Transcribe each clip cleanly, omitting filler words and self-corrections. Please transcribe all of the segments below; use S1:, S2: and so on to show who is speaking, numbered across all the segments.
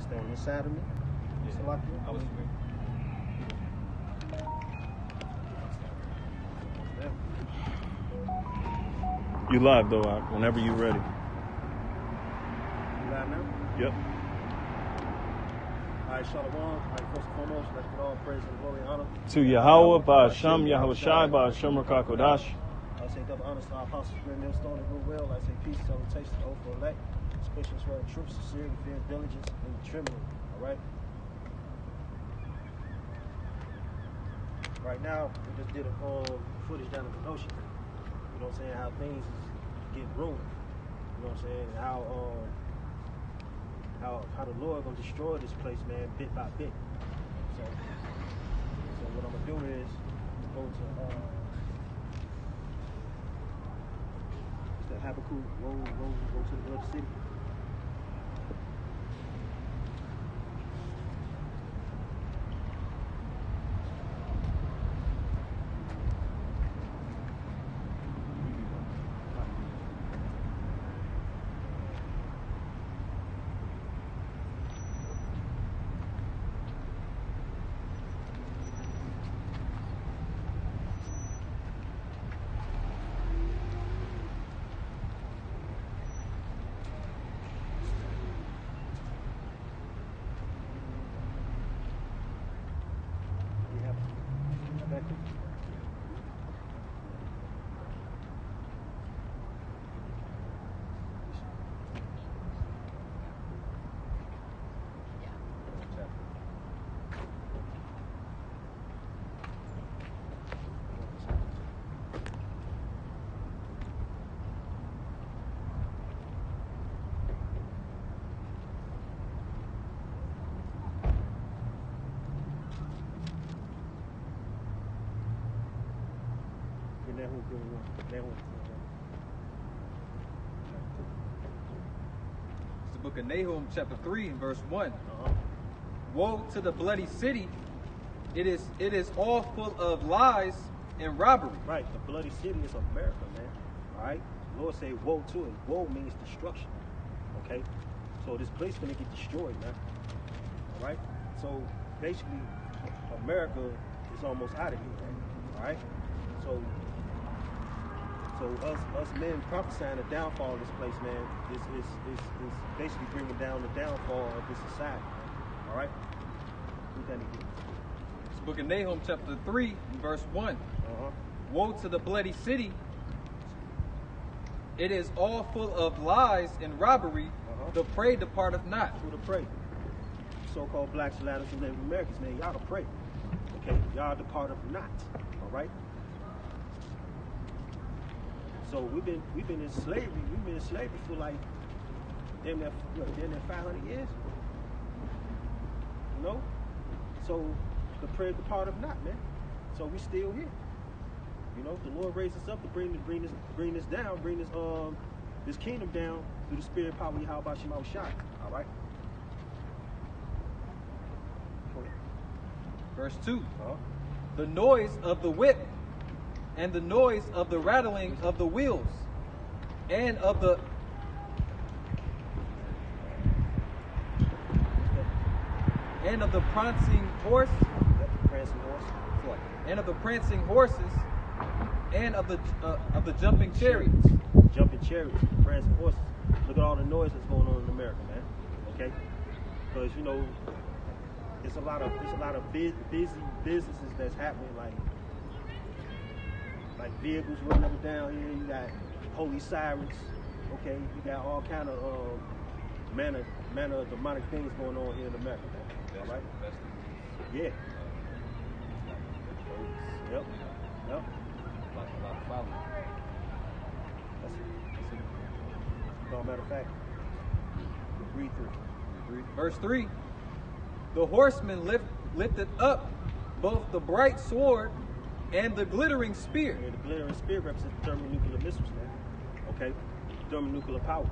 S1: Stay on this side of me.
S2: Yeah.
S1: So like
S2: I was free.
S3: You live though, Ak, whenever you're ready.
S1: You live now?
S3: Yep.
S1: Alright, Shalom. Alright, first and foremost, let's get all praise and glory and honor
S3: To Yahweh, Ba'Hashem, Yahweh Shai, Ba'Hashem Rakakodash.
S1: I say double honor to our apostles, bring them stone and goodwill. I say peace, salutation, oath for elect, especially swear of truth, sincerity, fear, diligence, and trembling. Alright? Right now, we just did a footage down at the ocean. You know what I'm saying? How things get ruined. You know what I'm saying? How the Lord gonna destroy this place, man, bit by bit. So what I'm gonna do is go to the Habakkuk, go to the other city.
S2: It's the book of Nahum, chapter 3, and verse 1. Woe to the bloody city. It is all full of lies and robbery.
S1: Right, the bloody city is America, man. Alright? The Lord say woe to it. Woe means destruction. Okay? So this place gonna get destroyed, man. Alright? So basically America is almost out of here, man. Alright? So us men prophesying the downfall of this place, man, is basically bringing down the downfall of this society. All right? Read that again.
S2: It's the book of Nahum, chapter 3, and verse 1. Woe to the bloody city. It is all full of lies and robbery. The prey departeth not.
S1: Who to pray? So-called blacks, Latinos, and Native Americans, man, y'all to pray. Okay? Y'all departeth not. All right? So we've been in slavery. We've been in slavery for like damn near 500 years. You know? So the prayer depart of not, man. So we still here. You know, the Lord raised us up to bring this down, bring this kingdom down through the spirit power of Yahweh Shai. All right.
S2: Verse 2. The noise of the whip and the noise of the rattling of the wheels and of the prancing horse, and of the prancing horses, and of the jumping chariots.
S1: Jumping chariots, prancing horses. Look at all the noise that's going on in America, man. Okay, because you know, it's a lot of busy businesses that's happening, like vehicles running up and down here. You got holy sirens. Okay, you got all kind of manner of demonic things going on here in America, man. All right? Yeah. Yep.
S2: A lot of following.
S1: That's it. As a matter of fact, read through.
S2: Verse 3. The horseman lifted up both the bright sword and the glittering spear.
S1: Yeah, the glittering spear represents thermonuclear missiles, man. Okay? Thermonuclear power.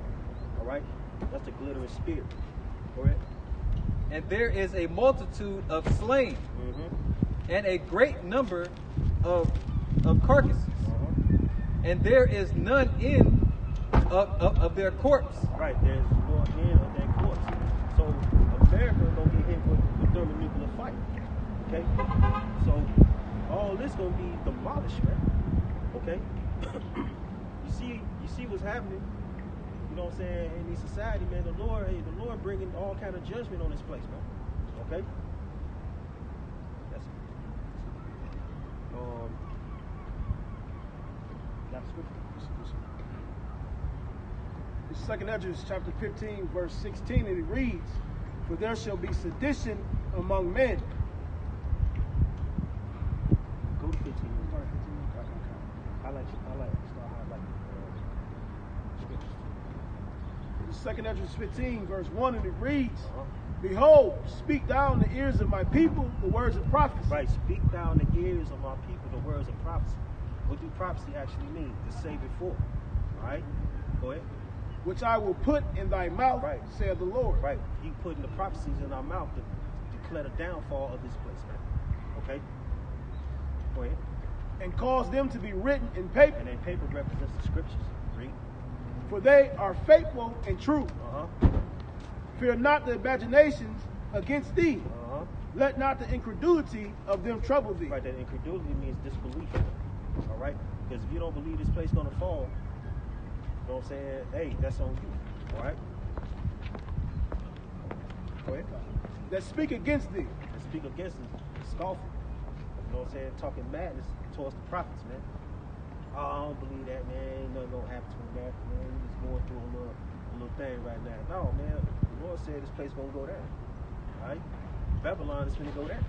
S1: All right? That's the glittering spear. Correct?
S2: And there is a multitude of slain, and a great number of carcasses, and there is none in of their corpse.
S1: Right, there's no end of their corpse. So America gonna get hit with thermonuclear fire. Okay? So all this gonna be demolished, man. Okay? You see what's happening, you know what I'm saying, in this society, man. The Lord bringing all kind of judgment on this place, man. Okay? That's it. Got a scripture?
S4: The second Esdras chapter 15, verse 16, and it reads, "For there shall be sedition among men."
S1: Go to 15. Highlight scriptures.
S4: The second Esdras 15, verse 1, and it reads, "Behold, speak thou in the ears of my people the words of prophecy."
S1: Right, speak thou in the ears of my people the words of prophecy. What do prophecy actually mean? To say before. All right? Go ahead.
S4: "Which I will put in thy mouth,
S1: right,
S4: saith the Lord."
S1: Right. He putting the prophecies in our mouth to declare the downfall of this place, man. Okay? Go ahead.
S4: "And cause them to be written in paper."
S1: And then paper represents the scriptures. Read.
S4: "For they are faithful and true.
S1: Uh-huh.
S4: Fear not the imaginations against thee.
S1: Uh-huh.
S4: Let not the incredulity of them trouble thee."
S1: Right, that incredulity means disbelief. All right? Because if you don't believe this place going to fall, you know what I'm saying? Hey, that's on you. All right? Go ahead.
S4: "That speak against thee."
S1: And speak against it, scoffing. You know what I'm saying? Talking madness towards the prophets, man. Oh, I don't believe that, man. Ain't nothing gonna happen to America, man. We just going through a little thing right now. No, man. The Lord said this place gonna go down. All right? Babylon is gonna go down.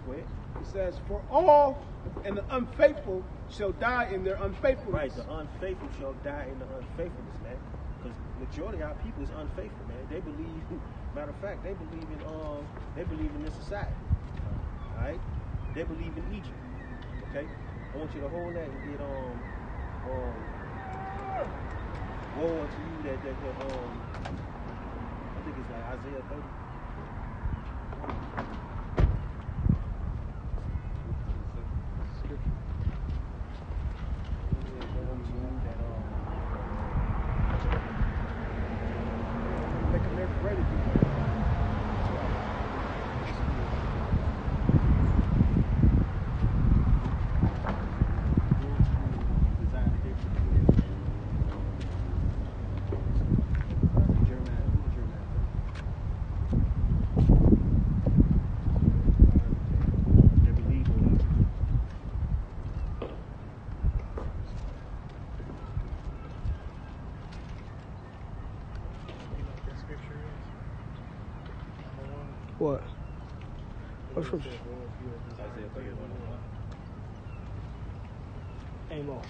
S1: Go ahead.
S4: It says, "For all and the unfaithful shall die in their unfaithfulness."
S1: Right, the unfaithful shall die in the unfaithfulness, man. Because majority of our people is unfaithful, man. They believe, matter of fact, they believe in this society. All right? They believe in Egypt. Okay? I want you to hold that and get woe unto you that I think it's like Isaiah 30.
S4: Make America ready.
S5: What? What scripture?
S1: Isaiah 31.
S5: Amos.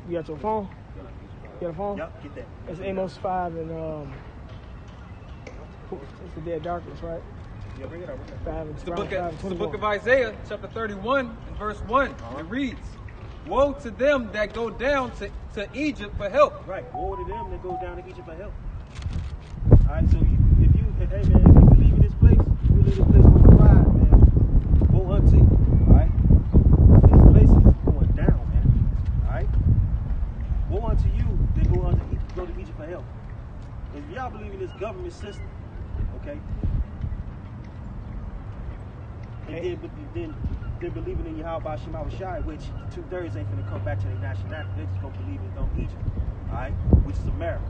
S5: You got your phone? You got a phone?
S1: Yep, get that.
S5: It's Amos 5 and it's the dead darkness, right?
S1: Yeah, bring it up.
S5: 5 and
S2: It's the
S5: 21.
S2: book of Isaiah, chapter 31, and verse 1. It reads, "Woe to them that go down to Egypt for help."
S1: Right. Woe to them that go down to Egypt for help. All right. So if you believe in this place, you believe this place will thrive, man. Woe unto you. All right. This place is going down, man. All right. Woe unto you that go to Egypt for help. If y'all believe in this government system, okay, and then they're believing in Yahweh Shema Shai, which 2/3 ain't gonna come back to their nationality. They're just gonna believe in Egypt, all right, which is America.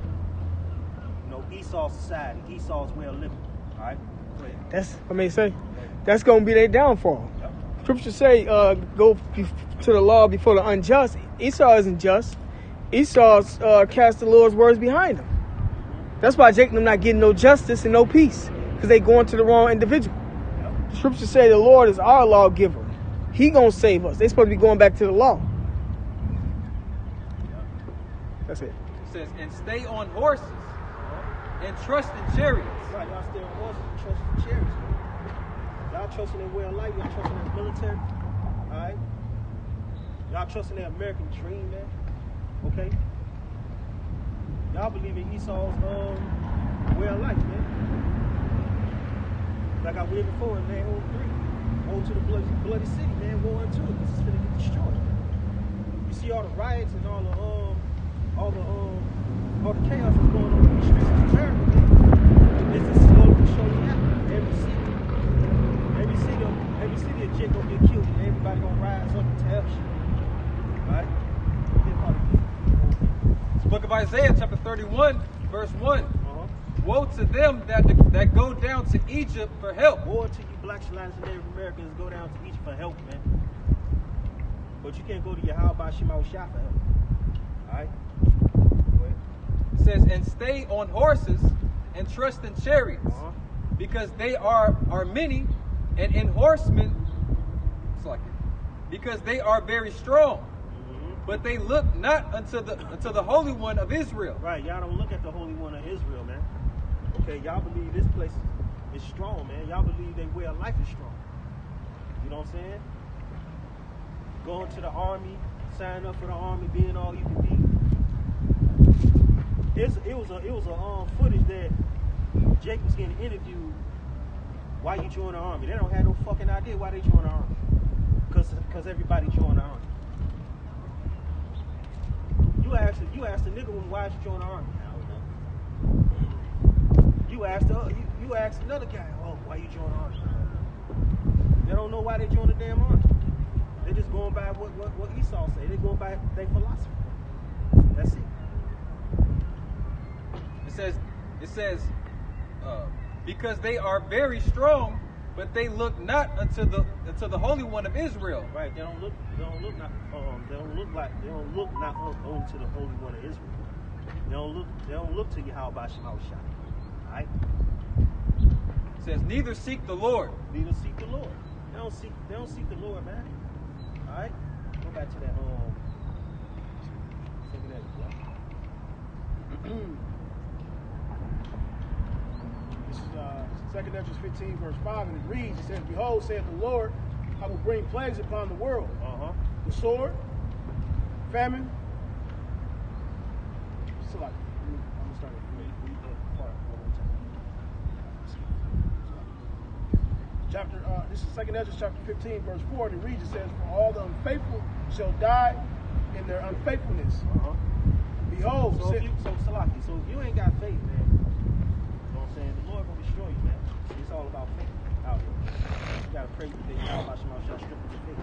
S1: You know, Esau's society, Esau's way of living. All right, go ahead.
S5: That's gonna be their downfall.
S1: Yep.
S5: Scripture say, go to the law before the unjust. Esau isn't just. Esau's cast the Lord's words behind him. That's why Jacob not getting no justice and no peace, because they going to the wrong individual.
S1: Yep.
S5: Scripture say the Lord is our lawgiver. He gonna save us. They supposed to be going back to the law. That's it.
S2: It says, "And stay on horses and trust in chariots."
S1: Right, y'all stay on horses and trust in chariots. Y'all trusting in way of life. Y'all trusting in the military. All right. Y'all trusting in the American dream, man. Okay. Y'all believe in Esau's way of life, man. Like I read before, man. Woe 3. Woe to the bloody city, man. Woe unto it. This is gonna get destroyed. You see all the riots and all the chaos that's going on in the streets of America, man. This is slowly showing out. the city of Jacob gonna get killed, and everybody gonna rise up and tell shit. Right?
S2: It's the book of Isaiah, chapter 31, verse 1. Woe to them that go down to Egypt for help.
S1: Woe to you blacks, Latin, and Native Americans go down to Egypt for help, man. But you can't go to Yahweh Shema Shah for help. Alright?
S2: It says, and stay on horses and trust in chariots, because they are many, and in horsemen, because they are very strong. But they look not unto the Holy One of Israel.
S1: Right, y'all don't look at the Holy One of Israel, man. Okay, y'all believe this place is strong, man. Y'all believe their way of life is strong. You know what I'm saying? Going to the army, signing up for the army, being all you can be. It was a footage that Jake was getting interviewed. Why you join the army? They don't have no fucking idea why they join the army. Cause everybody joined the army. You asked the nigga why did you join the army? I don't know. You asked another guy, why you join the army? They don't know why they joined the damn army. They just going by what Esau say. They going by their philosophy. That's it.
S2: It says, because they are very strong, but they look not unto the Holy One of Israel.
S1: Right? They don't look not onto the Holy One of Israel. They don't look to Yahweh Shema Shah. Alright?
S2: It says, neither seek the Lord.
S1: Neither seek the Lord. They don't seek the Lord, man. Alright? Go back to that
S4: This is 2nd Ezra 15, verse 5, and it reads, it says, behold, saith the Lord, I will bring plagues upon the world. The sword, famine. So like, I'm going to start with read that part one more time. This is 2nd Ezra chapter 15, verse 4, and it reads, it says, for all the unfaithful shall die in their unfaithfulness. Behold,
S1: so if you ain't got faith, man, you know what I'm saying, the Lord gonna destroy you, man. It's all about faith out here. You gotta pray that Yahweh Shema Shah strengthen your faith.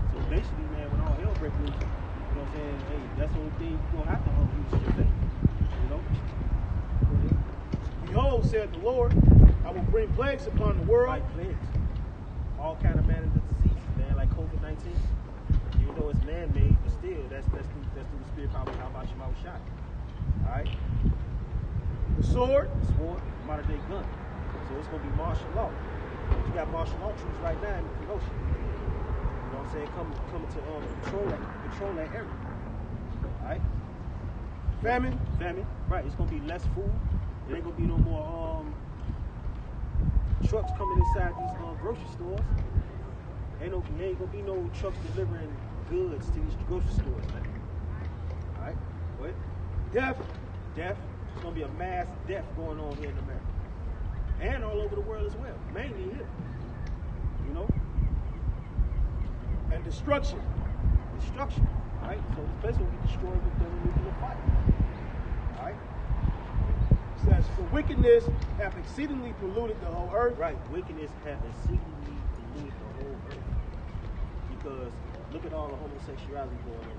S1: So basically, man, when all hell breaks loose, you know what I'm saying, hey, that's the only thing you're gonna have to use your faith. You know?
S4: Behold, said the Lord, I will bring plagues upon the world.
S1: Like plagues. All kind of manner of diseases, man, like COVID-19. Even though it's man-made, but still, that's through the spirit power of Yahweh Shema Shah. Alright?
S4: The sword,
S1: modern day gun. So it's gonna be martial law. You got martial law troops right now in the ocean. You know what I'm saying? Coming to control that area. Alright?
S4: famine.
S1: Right. It's gonna be less food. There ain't gonna be no more trucks coming inside these grocery stores. Ain't gonna be no trucks delivering goods to these grocery stores, man. Alright? What?
S4: Death.
S1: There's gonna be a mass death going on here in America. And all over the world as well. Mainly here. You know?
S4: And destruction.
S1: Alright? So this place will be destroyed with the nuclear fire. Alright?
S4: It says, for wickedness hath exceedingly polluted the whole earth.
S1: Right. Wickedness hath exceedingly polluted the whole earth. Because look at all the homosexuality going on.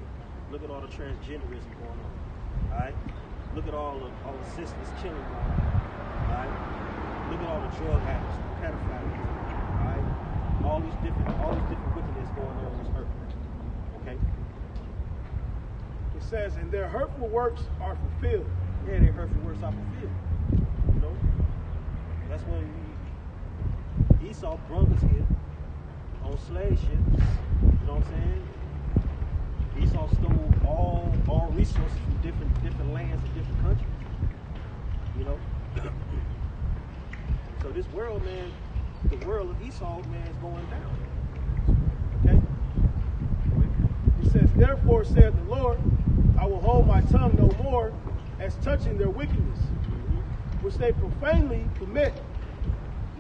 S1: Look at all the transgenderism going on. Alright? Look at all the sisters killing going on. Alright? Look at all the drug addicts, pedophiles. Alright? All these different wickedness going on this earth. Okay?
S4: It says, and their hurtful works are fulfilled.
S1: Yeah, their hurtful works are fulfilled. You know? That's when Esau brung us here on slave ships. You know what I'm saying? Esau stole all resources from different lands and different countries. You know? So this world, man, the world of Esau, man, is going down. Okay?
S4: It says, therefore saith the Lord, I will hold my tongue no more as touching their wickedness, which they profanely commit.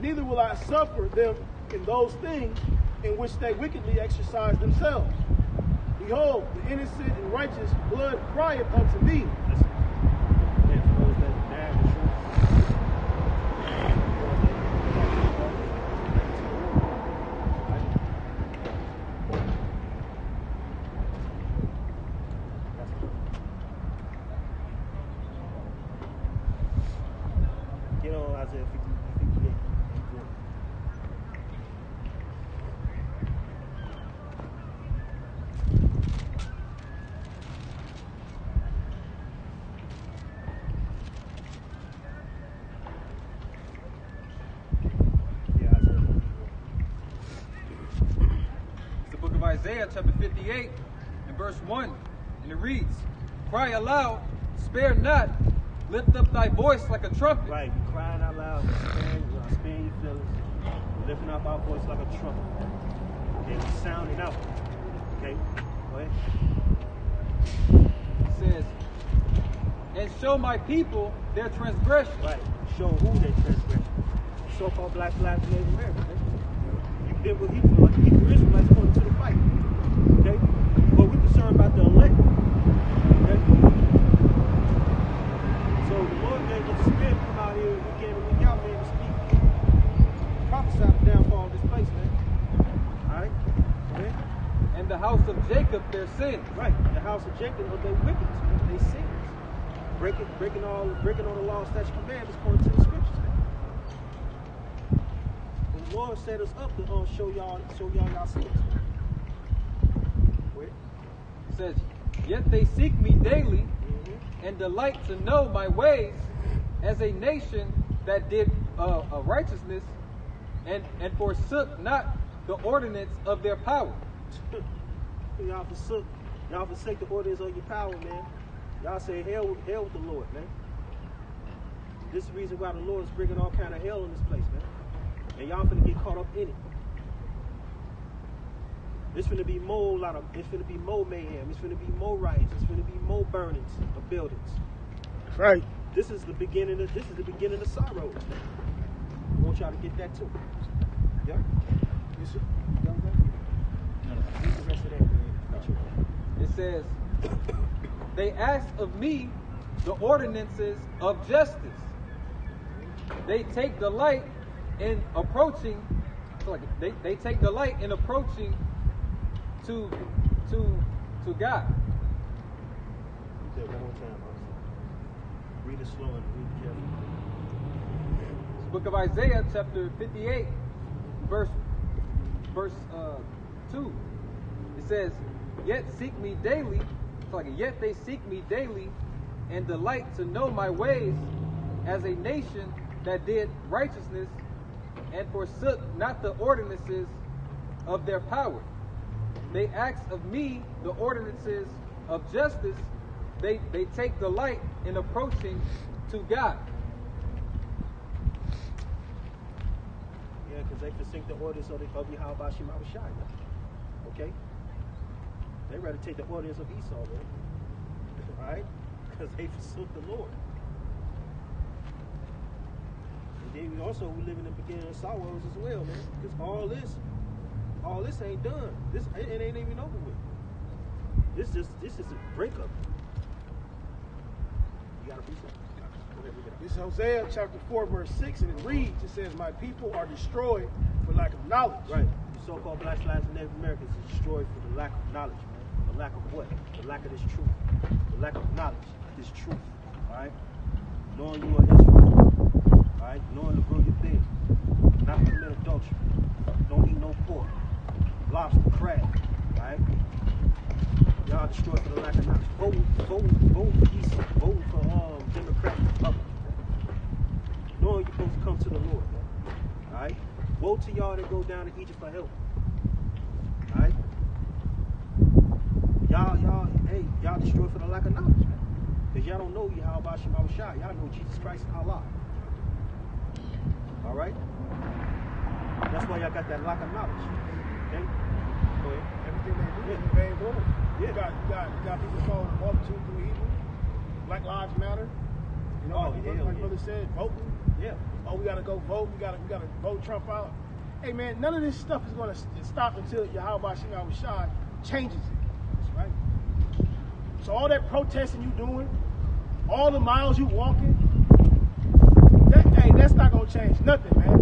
S4: Neither will I suffer them in those things in which they wickedly exercise themselves. Behold, the innocent and righteous blood crieth unto me.
S2: Isaiah chapter 58 and verse 1, and it reads, "Cry aloud, spare not, lift up thy voice like a trumpet."
S1: Right, you're crying out loud, sparing your feelings, lifting up our voice like a trumpet. Okay, we're sounding out. Okay, go ahead.
S2: It says, "And show my people their transgression."
S1: Right, show who they transgression. So-called black Native Americans. You've been with Hebrew Israelites going to the fight. Okay, but we're concerned about the elect. Okay, so the Lord gave us a spirit to come out here week in and week out, man, to speak. Prophesy the downfall of this place, man. Alright? Okay?
S2: "And the house of Jacob their sins."
S1: Right. The house of Jacob of their wickedness, man. They sins. Breaking all the law, statutes, commandments according to the scriptures, man. But the Lord set us up to show y'all sins, man. Wait.
S2: It says, "Yet they seek me daily and delight to know my ways, as a nation that did righteousness and forsook not the ordinance of their power."
S1: Y'all forsake the ordinance of your power, man. Y'all say hell with the Lord, man. This is the reason why the Lord is bringing all kind of hell in this place, man. And y'all finna get caught up in it. It's finna be more mayhem. It's finna be more riots. It's finna be more burnings of buildings.
S5: Right.
S1: This is the beginning of sorrow. I want y'all to get that too. Yeah? You see? Read the rest of that, man.
S2: It says, "They ask of me the ordinances of justice. They take delight in approaching. They take delight in approaching to God."
S1: Say it one more time, Austin. Read it slow and read it carefully.
S2: It's the book of Isaiah chapter 58, verse 2. It says, "Yet seek me daily." Yet they seek me daily and delight to know my ways, as a nation that did righteousness and forsook not the ordinances of their power. They ask of me the ordinances of justice. They take delight in approaching to God.
S1: Yeah, because they forsake the ordinance of Yahweh Shem Abishai. Okay? They rather take the ordinance of Esau, man. Alright? Because they forsook the Lord. And then we live in the beginning of sorrows as well, man. Because all this ain't done. It ain't even over with. This is a breakup. You gotta read something.
S4: This is Hosea chapter 4, verse 6, and it reads, it says, "My people are destroyed for lack of knowledge."
S1: Right. The so-called black and Native Americans is destroyed for the lack of knowledge, man. The lack of what? The lack of this truth. The lack of knowledge of this truth. Alright? Knowing you are Israel. Alright? Knowing to grow your beard. Not to commit adultery. Don't eat no pork. Lobster, crab. Alright? Y'all destroyed for the lack of knowledge. Vote for Esau. Vote for Democrat Republic. Knowing you're supposed to come to the Lord, man. Alright? Woe to y'all that go down to Egypt for help. Alright? Y'all destroyed for the lack of knowledge, man. Because y'all don't know Yahweh Shem Abishai. Y'all know Jesus Christ and Allah. Alright? That's why y'all got that lack of knowledge. Okay? Go ahead.
S4: Everything they do is in vain woman.
S1: Yeah.
S4: You got people calling the multitude through evil. Black Lives Matter. You know, like brother said, voting.
S1: Yeah.
S4: Oh, we gotta go vote. We gotta vote Trump out. Hey man, none of this stuff is gonna stop until Yahweh Shem Abishai changes it.
S1: That's right.
S4: So all that protesting you doing, all the miles you walking, that's not gonna change nothing, man.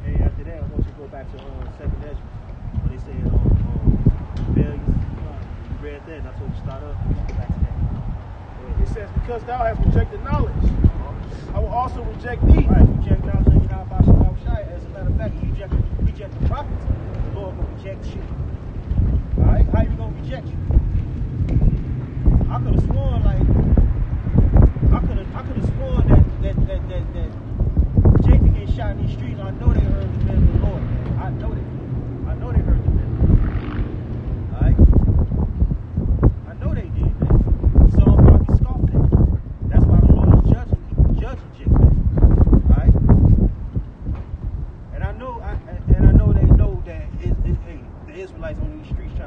S1: Hey, after that, I want you to go back to 2nd Ezra, when they say rebellious. You read that, and I told you to start up. Go back to that.
S4: It says, "Because thou hast rejected knowledge, I will also reject thee."
S1: Right, reject knowledge of Yahweh Shem Abishai. As a matter of fact, you reject the prophets, the Lord will reject you. Alright? How you gonna reject you? I could have sworn that Jacob get shot in these streets. I know they heard the man of the Lord. I know they heard the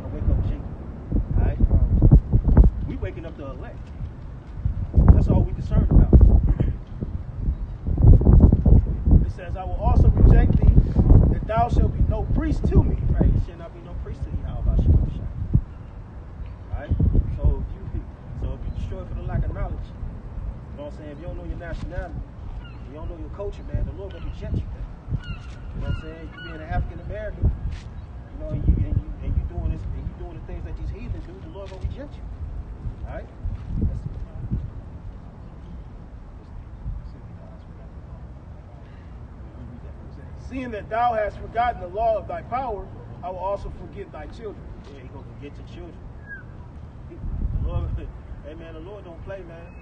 S1: trying to wake up Jake. All right? We waking up the elect. That's all we concerned about.
S4: It says, I will also reject thee, that thou shalt be no priest to me.
S1: Right? It should not be no priest to you. How about you? Alright? So if you destroy it for the lack of knowledge, you know what I'm saying? If you don't know your nationality, you don't know your culture, man, the Lord gonna reject you, man. You know what I'm saying? You being an African American, you know, and you doing this, and you doing the things that these heathens do, the Lord gonna reject you. Alright?
S4: Seeing that thou hast forgotten the law of thy power, I will also forget thy children.
S1: Yeah, he gonna forget your children. The Lord, hey man, the Lord don't play, man.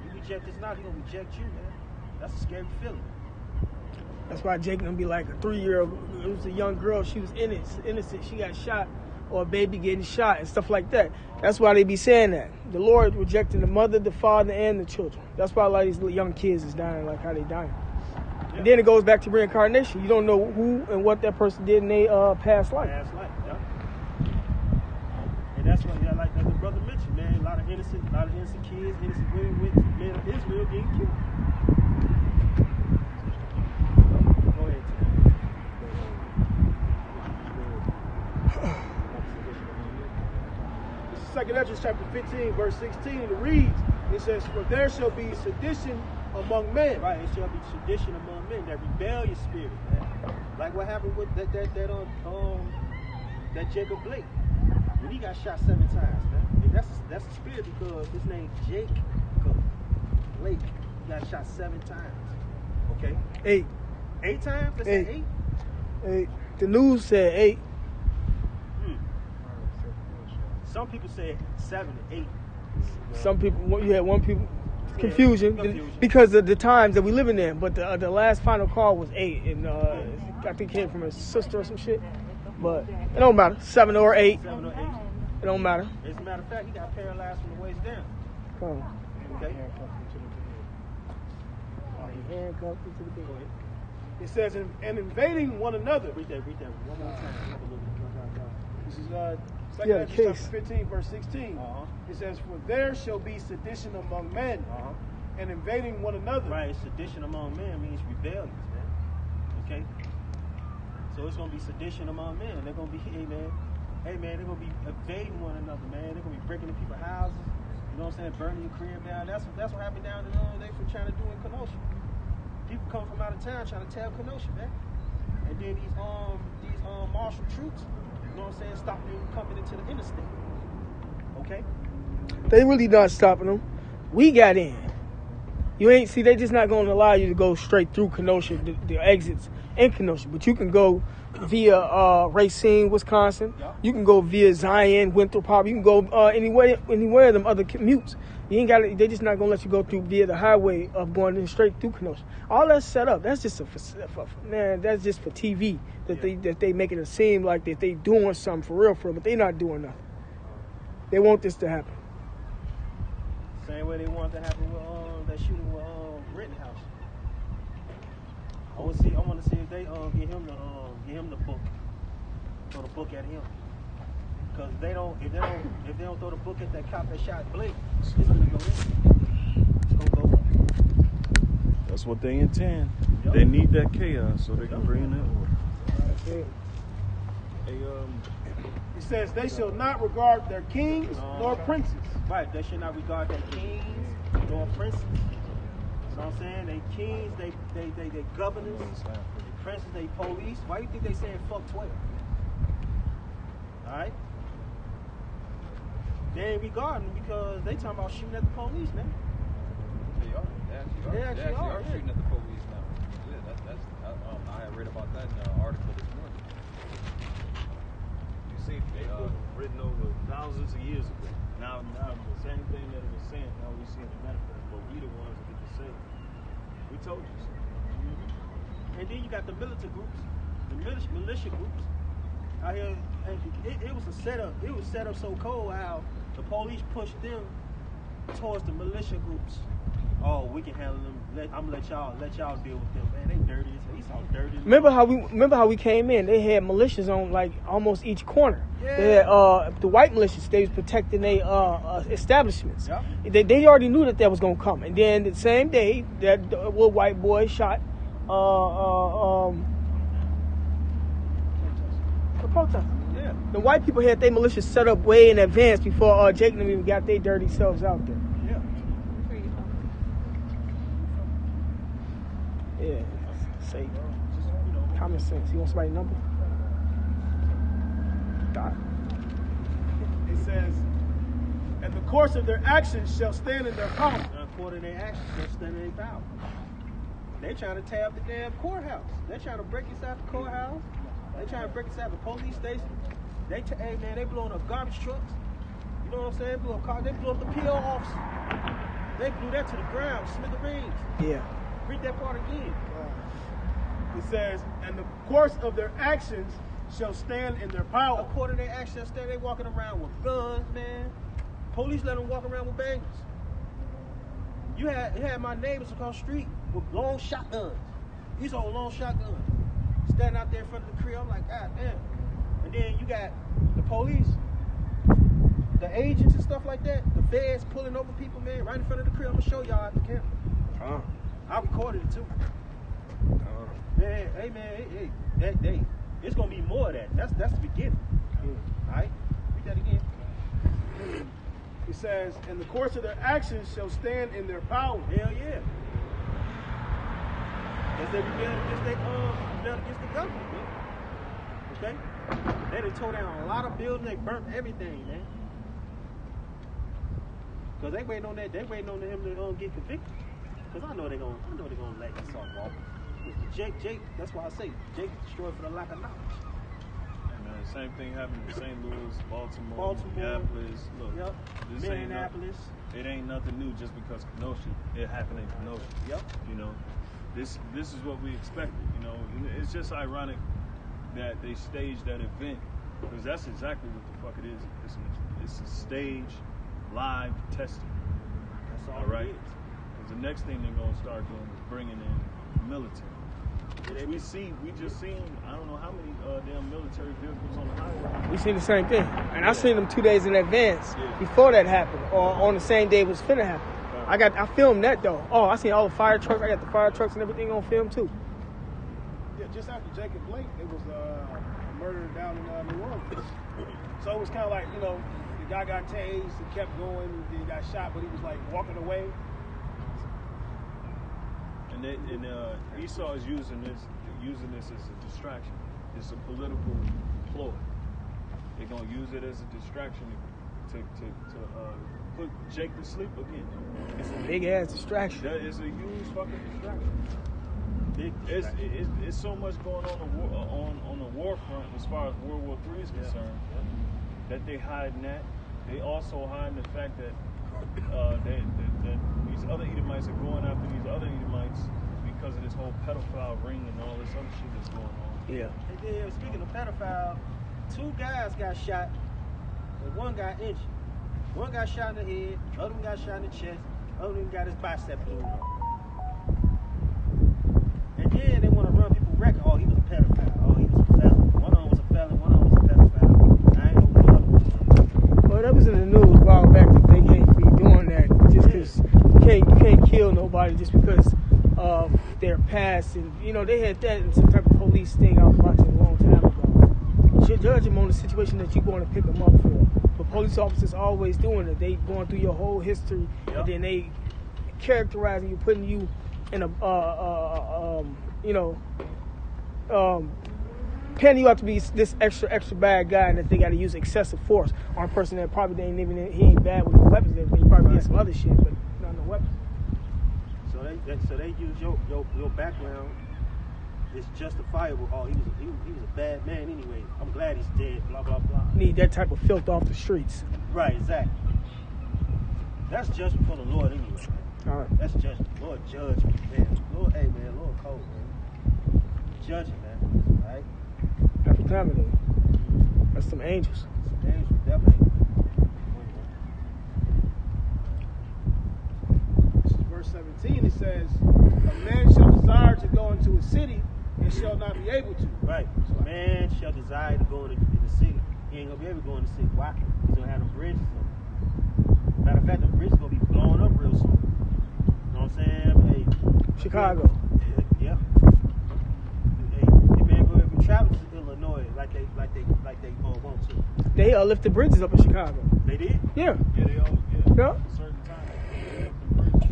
S1: You reject this not, he gonna reject you, man. That's a scary feeling.
S5: That's why Jake gonna be like a 3-year-old. It was a young girl. She was innocent. She got shot, or a baby getting shot and stuff like that. That's why they be saying that. The Lord rejecting the mother, the father, and the children. That's why a lot of these young kids is dying like how they dying. Yeah. And then it goes back to reincarnation. You don't know who and what that person did in their past life.
S1: Past life, yeah. And that's what, yeah, like the brother mentioned, man. A lot of innocent kids, innocent women with men of Israel getting killed. Go ahead, Tim.
S4: This is 2 Ezra chapter 15, verse 16. It reads, it says, for there shall be sedition among men.
S1: Right, it shall be sedition among men, that rebellious spirit, man. Like what happened with that Jacob Blake. When he got shot 7 times, man. And that's the spirit because his name Jacob Blake. He got shot 7 times. Okay?
S5: 8.
S1: 8 times? They said 8?
S5: 8. The news said 8.
S1: Some people say 7 to 8.
S5: Some people, you had one people, confusion because of the times that we living in. But the last final call was 8, and I think it came from a sister or some shit. But it don't matter, 7 or 8.
S1: 7 or 8.
S5: It don't matter.
S1: As a matter of fact, he got paralyzed from the waist down.
S5: Come on.
S1: Okay.
S5: Handcuffed into the bed.
S1: Go ahead.
S4: It says, and invading one another.
S1: Read that one more time.
S4: This is 2 Ezra chapter 15, verse 16. It says, for there shall be sedition among men, and invading one another.
S1: Right, sedition among men means rebellions, man. Okay? So it's going to be sedition among men. They're going to be, hey man, they're going to be invading one another, man. They're going to be breaking into people's houses. You know what I'm saying? Burning your crib down. That's what happened down in they for trying to do in Kenosha. People come from out of town trying to tear Kenosha, man. And then these martial troops, you know what I'm saying, stopping them coming into the interstate. Okay?
S5: They really not stopping them. We got in. You ain't see. They just not going to allow you to go straight through Kenosha, the exits in Kenosha. But you can go via Racine, Wisconsin. Yeah. You can go via Zion, Winthrop Harbor. You can go anywhere of them other commutes. You ain't got. They just not gonna let you go through via the highway of going in straight through Kenosha. All that's set up. That's just that's just for TV. That they making it seem like that they doing something for real, but they not doing nothing. They want this to happen.
S1: Same way they want to happen with that shooting with Rittenhouse. I want to see if they get him the book, throw the book at him. Because if they don't throw the book at that cop that shot Blake, it's gonna go in. It's gonna go up.
S3: That's what they intend. Yep. They need that chaos so they can bring in that order.
S4: It says they shall not regard their kings nor princes.
S1: Right, they should not regard their kings nor princes. You know what I'm saying? They kings, they governors, they princes, they police. Why do you think they saying fuck 12? Alright? They ain't regarding them because they talking about shooting at the police, man.
S2: They actually are shooting at the police now. Yeah, I read about that in an article this morning.
S3: You see, they written over thousands of years ago. Now the same thing that it was saying, now we see it manifest, but we the ones that get to say it. We told you so.
S1: Mm-hmm. And then you got the militant groups, the militia groups out here. And it was a setup. It was set up so cold how the police pushed them towards the militia groups. Oh, we can handle them. I'm gonna let y'all deal with them, man. They dirty as hell. Esau dirty.
S5: Remember how we came in? They had militias on like almost each corner.
S1: Yeah.
S5: They had the white militias. They was protecting their establishments.
S1: Yep.
S5: They already knew that was gonna come. And then the same day that little white boy shot the protest.
S1: Yeah.
S5: The white people had their militias set up way in advance before Jake and them even got their dirty selves out there.
S1: Yeah.
S5: Yeah. Say common sense. You want somebody's number? God.
S4: It says, and the course of their actions shall stand in their power.
S1: According to their actions, they're standing in their power. They trying to tear up the damn courthouse. They're trying to break inside the courthouse. They trying to break inside the police station. Hey man, they blowing up garbage trucks. You know what I'm saying? They blew up the PO office. They blew that to the ground, smithereens.
S5: Yeah.
S1: Read that part again.
S4: It says, and the course of their actions shall stand in their power.
S1: According to their actions, they walking around with guns, man. Police let them walk around with bangers. You had my neighbors across the street with long shotguns. These old long shotguns. Standing out there in front of the crib. I'm like, God damn. And then you got the police, the agents and stuff like that, the feds pulling over people, man, right in front of the crib. I'm gonna show y'all at the camera. I recorded it too. Man, hey man, hey, it's gonna be more of that. That's the beginning. Alright? Read that again.
S4: It says, and the course of their actions shall stand in their power.
S1: Hell yeah. Because they rebelled against the government, man. Okay? They done tore down a lot of buildings, they burnt everything, man. Because they waiting on that, him to get convicted. Because I know they're gonna let Esau walk. Jake, that's why I say Jake is destroyed for the lack of knowledge.
S3: And the same thing happened in St. Louis, Baltimore, Minneapolis. Look,
S1: yep.
S3: This
S1: Minneapolis.
S3: It ain't nothing new just because Kenosha. It happened in Kenosha.
S1: Yep.
S3: You know, this is what we expected. You know, it's just ironic that they staged that event because that's exactly what the fuck it is. It's a stage, live testing.
S1: That's all
S3: right.
S1: it is.
S3: Because the next thing they're gonna start doing is bringing in military. We just seen I don't know how many damn military vehicles on the highway.
S5: We seen the same thing, and I seen them 2 days in advance before that happened, or on the same day it was finna happen. I filmed that though. Oh, I seen all the fire trucks. I got the fire trucks and everything on film too.
S4: Yeah, just after Jacob Blake, it was murdered down in New Orleans. So it was kind of like, you know, the guy got tased, he kept going, then he got shot, but he was like walking away.
S3: And Esau is using this as a distraction. It's a political ploy. They're gonna use it as a distraction to put Jake to sleep again.
S5: It's a big ass distraction.
S3: That is a huge fucking distraction. It's so much going on the war front as far as World War III is concerned that they hiding that. They also hiding the fact that that these other Edomites are going after these other Edomites because of this whole pedophile ring and all this other shit that's going on.
S5: Yeah.
S1: And then speaking of pedophile, 2 guys got shot and 1 got injured. 1 got shot in the head, the other one got shot in the chest, the other one got his bicep blew off. And then they want to run people's record. Oh, he was a pedophile. Oh, he was a felon. One of them was a felon, one of them was a pedophile. I ain't know who the other one was.
S5: Well, that was in the news a while back that they can't be doing that just because you can't kill nobody just because of their past. And, you know, they had that in some type of police thing I was watching a long time ago. You should judge them on the situation that you're going to pick them up for. But police officers always doing it. They going through your whole history and then they characterizing you, putting you in a, panning you out to be this extra bad guy, and that they got to use excessive force on a person that probably he ain't bad with no weapons and everything. He probably did some other shit, but not no weapons.
S1: So they use your background. It's justifiable. Oh, he was a bad man anyway. I'm glad he's dead. Blah blah blah.
S5: Need that type of filth off the streets.
S1: Right, exactly. That's judgment from the Lord anyway.
S5: All right.
S1: That's judgment. Lord judge me, man. Lord, hey man, Lord cold, man. Judging, man. All right.
S5: That's what time it is. That's some angels.
S1: Some angels, definitely.
S4: This is verse 17. It says, a man shall desire to go into a city and shall not be able to.
S1: Right. So man shall desire to go in the city. He ain't gonna be able to go in the city. Why? He's gonna have them bridges up. Matter of fact, the bridges gonna be blown up real soon. You know what I'm saying? Hey,
S5: Chicago.
S1: Yeah. Hey, man, go if you travel to Illinois like they want to.
S5: They lifted bridges up in Chicago.
S1: They did?
S5: Yeah.
S3: Yeah, they all,
S5: Yeah.
S3: certain time. They lift the bridge.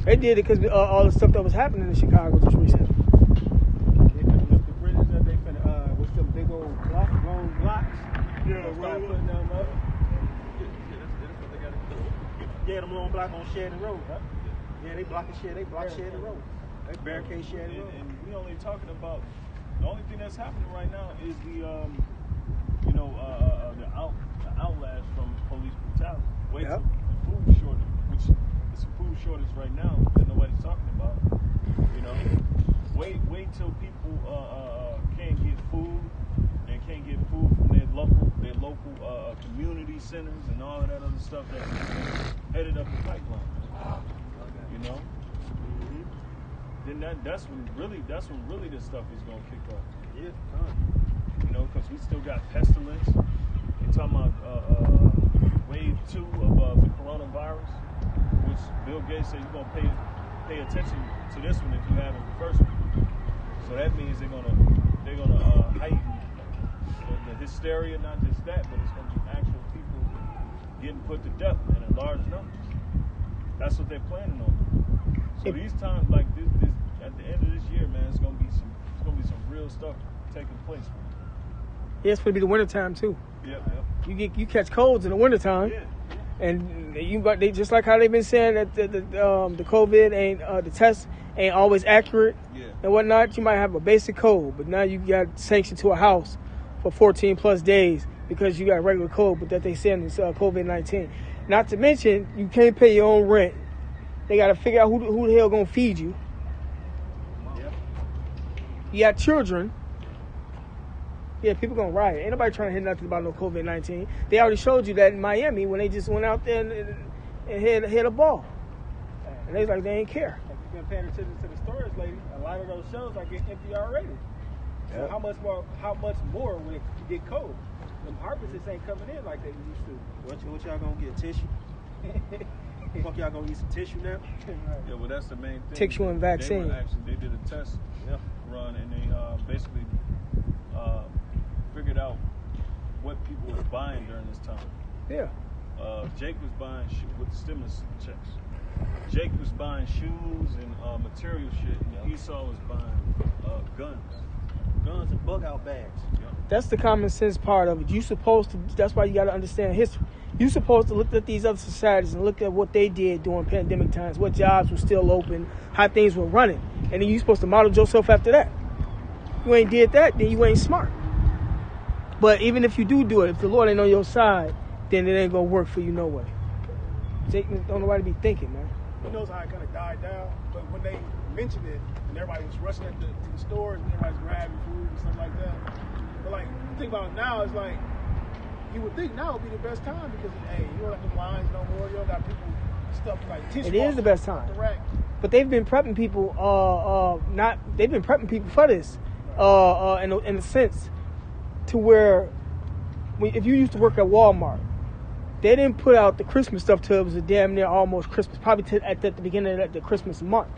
S5: They did it because all the stuff that was happening in Chicago just recently.
S4: They finna lift the bridges that they finna, with them big old long blocks.
S3: Yeah,
S4: Start putting them up.
S3: That's what they got to do.
S1: Yeah, them long block on Sheridan Road. Huh? Yeah, they block Sheridan Road. They barricade Sheridan Road.
S3: And we only talking about, the only thing that's happening right now is the outlash from police brutality. Wait till the food shortage, which is a food shortage right now that nobody's talking about. You know, wait till people can't get food and can't get food from their local community centers and all of that other stuff that's headed up the pipeline. You know, then that's when really this stuff is gonna kick off.
S1: Yeah,
S3: You know, because we still got pestilence. You're talking about wave 2 of the coronavirus, which Bill Gates said you're gonna pay attention to this one if you haven't the first one. So that means they're gonna heighten the hysteria, not just that, but it's gonna be actual people getting put to death and in large numbers. That's what they're planning on. So these times like this at the end of this year, man, it's gonna be some real stuff taking place.
S5: Yeah, it's going to be the wintertime too.
S3: Yep.
S5: You catch colds in the wintertime.
S3: Yeah.
S5: And they just like how they've been saying that the COVID ain't the test ain't always accurate and whatnot. You might have a basic cold, but now you got sanctioned to a house for 14 plus days because you got regular cold, but that they saying is COVID-19. Not to mention you can't pay your own rent. They got to figure out who the hell gonna feed you.
S1: Yep.
S5: You got children. Yeah, people gonna riot. Ain't nobody trying to hear nothing about no COVID-19. They already showed you that in Miami when they just went out there and hit a ball. And they was like, they ain't care.
S4: If you've been paying attention to the stories lately, a lot of those shows are getting empty already. So
S5: Yep.
S4: how much more when it get cold? Them harvests ain't coming in like they used to.
S1: What y'all gonna get? Tissue? Fuck, y'all gonna eat some tissue now?
S3: Yeah, well, that's the main thing.
S5: Tissue and vaccine.
S3: They did a test run, and they basically figured out what people were buying during this time.
S5: Yeah.
S3: Jake was buying with the stimulus checks. Jake was buying shoes and material shit, and Esau was buying guns.
S1: Guns and bug out bags.
S5: That's the common sense part of it. That's why you got to understand history. You're supposed to look at these other societies and look at what they did during pandemic times, what jobs were still open, how things were running. And then you're supposed to model yourself after that. You ain't did that, then you ain't smart. But even if you do it, if the Lord ain't on your side, then it ain't going to work for you no way. Don't nobody be thinking, man.
S4: Who knows how it kind of died down, but when they mentioned it, and everybody was rushing to the stores, and everybody's grabbing food and stuff like that. But like, you think about it now, it's like, you would think now would be the best time because, hey, you don't have them lines no more. You don't got people stuff like tissue.
S5: It is the best time.
S4: The rack.
S5: But they've been prepping people. They've been prepping people for this. In a sense, to where, if you used to work at Walmart, they didn't put out the Christmas stuff till it was a damn near almost Christmas, probably at the beginning of the Christmas month.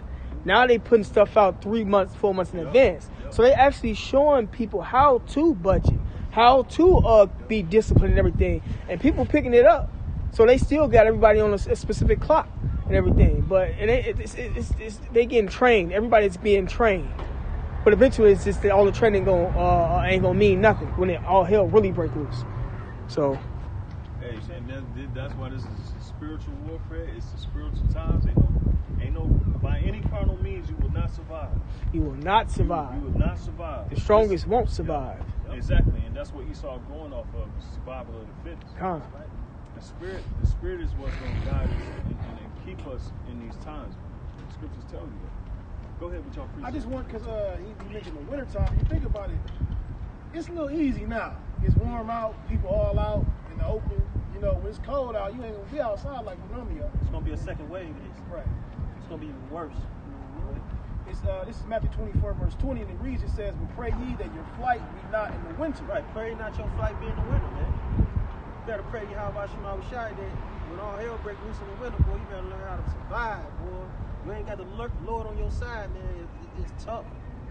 S5: Now they putting stuff out 3 months, 4 months in advance. So they actually showing people how to budget, how to be disciplined and everything, and people picking it up. So they still got everybody on a specific clock and everything, but they getting trained. Everybody's being trained, but eventually it's just that all the training ain't gonna mean nothing when all hell really break loose. So,
S3: hey, and that's why this is spiritual warfare. It's the spiritual times. Ain't no by any carnal means you will not survive.
S5: You will not survive.
S3: You will not survive.
S5: The strongest won't survive.
S3: Yeah, exactly, and that's what Esau going off of, survival of the fittest.
S5: Huh.
S3: The spirit is what's going to guide us and keep us in these times. The scriptures tell you that. Go ahead with your preaching.
S4: I just want, because he mentioned the wintertime, you think about it, it's a little easy now. It's warm out, people all out in the open. You know, when it's cold out, you ain't going to be outside like we normally are.
S1: It's gonna be a second wave of this.
S4: Right.
S1: It's gonna be even worse.
S4: This is Matthew 24, verse 20, and it reads, it says, "But pray ye that your flight be not in the winter."
S1: Right, pray not your flight be in the winter, man. You better pray how about Shema Shai that when all hell break loose in the winter, boy, you better learn how to survive, boy. You ain't got the Lord on your side, man. It's tough.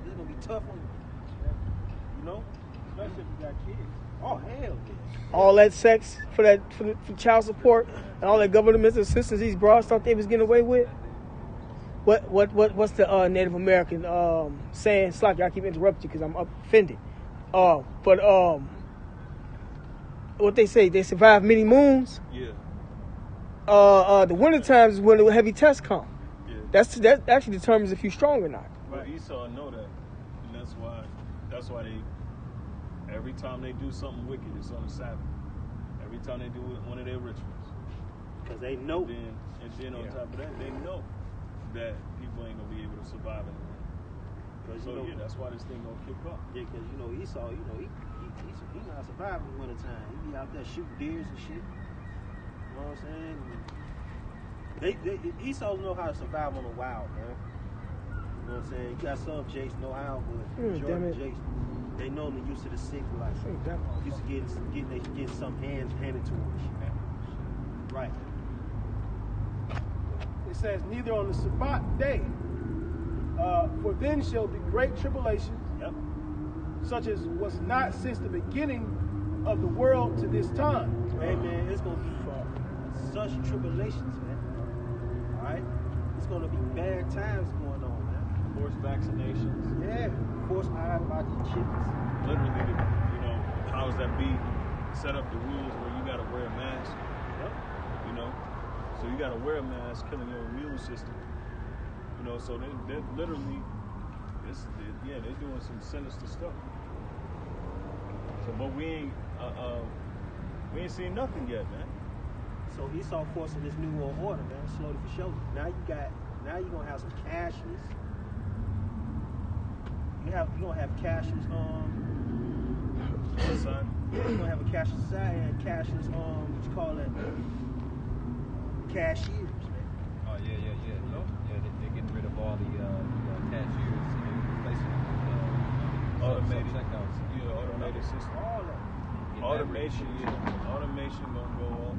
S1: It's gonna be tough on you. You know?
S4: Especially if you got kids.
S1: Oh hell, yeah.
S5: All that sex for child support and all that government assistance these broads thought they was getting away with. What's the Native American saying? Slack, I keep interrupting you because I'm offended. But what they say, they survive many moons.
S3: Yeah.
S5: The winter times is when the heavy tests come.
S3: Yeah.
S5: That actually determines if you're strong or not.
S3: Well, Esau know that, and that's why they every time they do something wicked, it's on the Sabbath. Every time they do one of their rituals,
S1: Because they know.
S3: and then on top of that, they know that people ain't gonna be able to survive in the winter. So yeah, that's why this thing gonna kick off.
S1: Yeah, because Esau, he not surviving in the wintertime. He be out there shooting deers and shit. You know what I'm saying? Esau know how to survive on the wild, man. You know what I'm saying? You got some Jakes know how, but majority of Jakes, they normally used to the sick life. Used to getting some hands handed to them. Right.
S4: It says, "Neither on the Sabbath day, for then shall be great tribulation,
S1: Yep.
S4: such as was not since the beginning of the world to this time."
S1: Hey, man, it's going to be such tribulations, man. All right? It's going to be bad times going on, man.
S3: Forced vaccinations.
S1: Yeah. Force my eyes about these chickens.
S3: Literally, the powers that be set up the rules where you gotta wear a mask.
S1: Yep.
S3: So you gotta wear a mask, killing your immune system. So they're literally, they're doing some sinister stuff. So, but we ain't seen nothing yet, man.
S1: So Esau forcing this new world order, man, slowly for surely. Now you're gonna have some cashless. You're gonna have cashless
S3: Society.
S1: you're gonna have a cashless society and cashless what you call it, cashiers, man.
S2: Oh yeah. Yeah, they're getting rid of all the cashiers and replacing
S3: Automated
S2: checkouts.
S3: Yeah, automated system.
S1: All that.
S3: Automation gonna go up.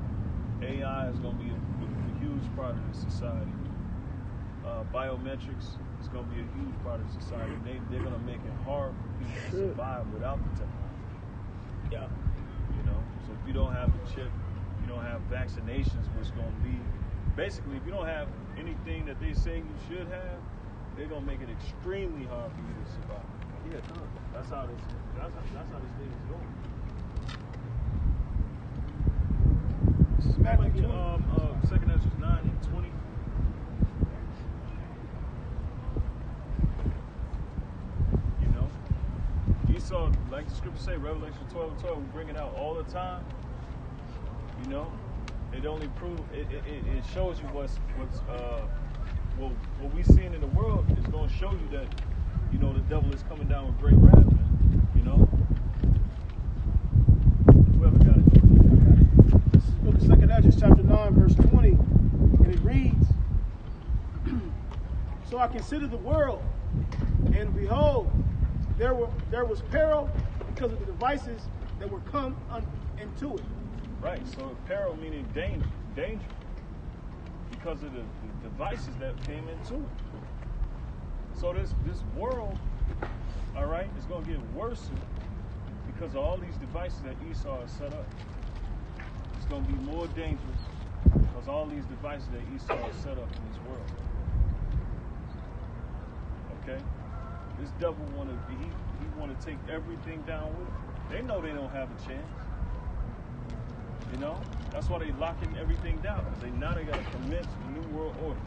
S3: AI is gonna be a huge part of the society. Biometrics is gonna be a huge part of society. They're gonna make it hard for people to survive without the technology.
S5: Yeah.
S3: So if you don't have the chip, you don't have vaccinations, what's gonna be basically if you don't have anything that they say you should have, they're gonna make it extremely hard for you to survive.
S1: Yeah,
S3: That's how this thing is going.
S4: This is Matthew 20.
S3: 2nd Ezra 9:20. Esau, like the scripture say, Revelation 12:12, we bring it out all the time. It only proves it shows you what we seeing in the world is going to show you that the devil is coming down with great wrath, man. Whoever got it.
S4: This is the book of 2nd Ezra, chapter 9, verse 20, and it reads, "So I considered the world, and behold, there was peril because of the devices that were come into it."
S3: Right, so peril meaning danger, because of the devices that came into it. So this world, all right, is going to get worse because of all these devices that Esau has set up. It's going to be more dangerous because all these devices that Esau has set up in this world. Okay, this devil he want to take everything down with him. They know they don't have a chance. That's why they locking everything down. Because now they got to commence the new world order.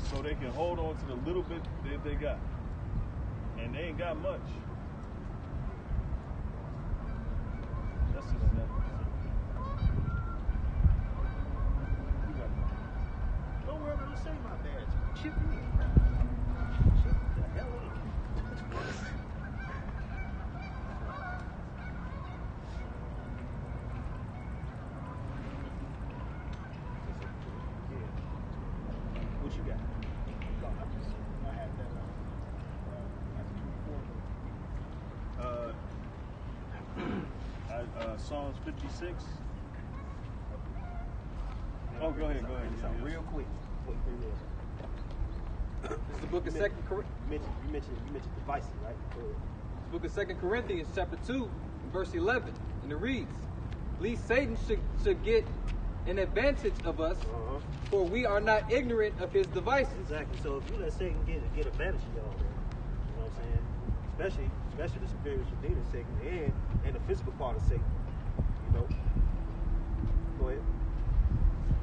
S3: So they can hold on to the little bit that they got. And they ain't got much. That's just nothing.
S1: Don't worry about it. Say my badge. Chip me. Chip the hell out. What you got?
S3: Psalms 56. Oh, go ahead.
S1: Real quick.
S2: It's the book of Second Corinthians.
S1: You mentioned devices, right?
S2: The book of 2 Corinthians, chapter 2, verse 11, and it reads, "Lest Satan should get an advantage of us, for we are not ignorant of his devices."
S1: Exactly. So if you let Satan get advantage of y'all, man, you know what I'm saying? Especially the spiritual demon Satan and the physical part of Satan. You know. Go ahead.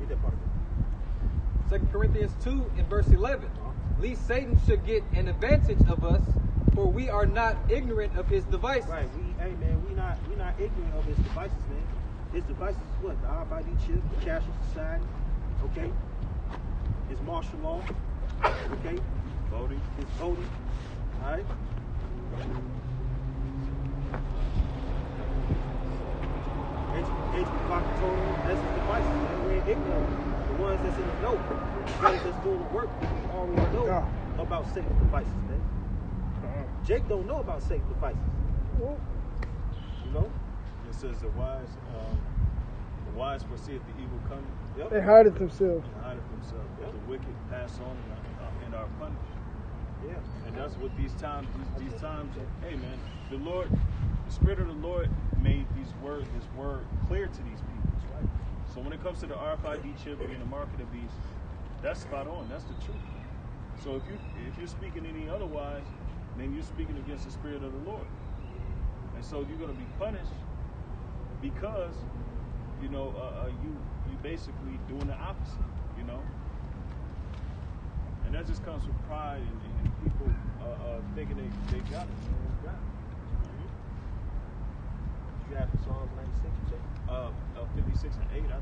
S1: Read that part of it.
S2: 2 Corinthians 2 and verse 11. "Lest Satan should get an advantage of us, for we are not ignorant of his devices."
S1: Right. We not ignorant of his devices, man. His devices is what? The RFID chip, the cashless society, okay? His martial law, okay?
S3: Voting.
S1: His voting, all right? That's his devices, man. We ain't ignorant. The ones that's in the know, the ones that's doing the work, we already know about Satan's devices, man. Jake don't know about Satan's devices. You know?
S3: It says the wise foreseeth the evil coming.
S1: Yep.
S5: They hided themselves.
S3: And hideth themselves.
S1: Yep.
S3: The wicked pass on and are punished.
S1: Yeah.
S3: And that's what these times, hey man, the Lord, the Spirit of the Lord made this word clear to these people. Right? So when it comes to the RFID chip being the mark of the beast, that's spot on. That's the truth. So if you're speaking any otherwise, then you're speaking against the Spirit of the Lord. And so you're going to be punished because, you know, you basically doing the opposite, you know. And that just comes with pride and people thinking they got it. They got it.
S1: You have Psalms 96, you say?
S3: 56 and 8, I think.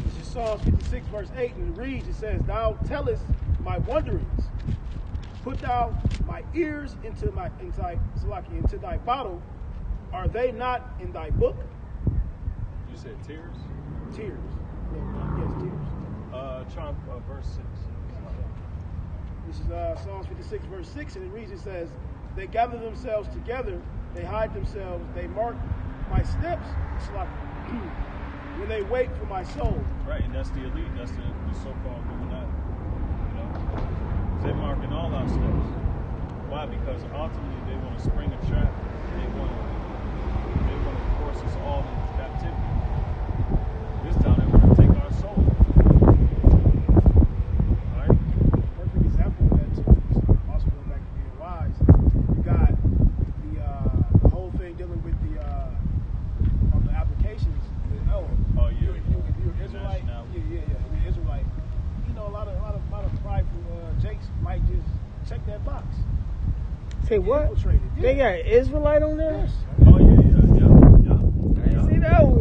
S4: This is Psalms 56, verse 8, and it reads, it says, "Thou tellest my wanderings. Put thou my ears into thy bottle. Are they not in thy book?"
S3: You said tears?
S4: Tears. Yes, tears.
S3: Try verse 6.
S4: This is Psalms 56, verse 6, and it reads, it says, "They gather themselves together, they hide themselves, they mark my steps, when they wait for my soul."
S3: Right, and that's the elite. That's the so-called Illuminati. You know, they're marking all our steps. Why? Because ultimately they want to spring a trap. They want to force us all into captivity. This time they want to take our soul. All right.
S4: Perfect example of that too. Also going back to being wise. You got the whole thing dealing with the on the applications.
S3: Oh yeah.
S4: If you're an Israelite, if you're Israelite, you know a lot of prideful Jakes might just check that box.
S5: Say what?
S4: Infiltrated. Yeah.
S5: They got Israelite on there?
S4: Yes.
S3: Oh yeah.
S5: I didn't see that one.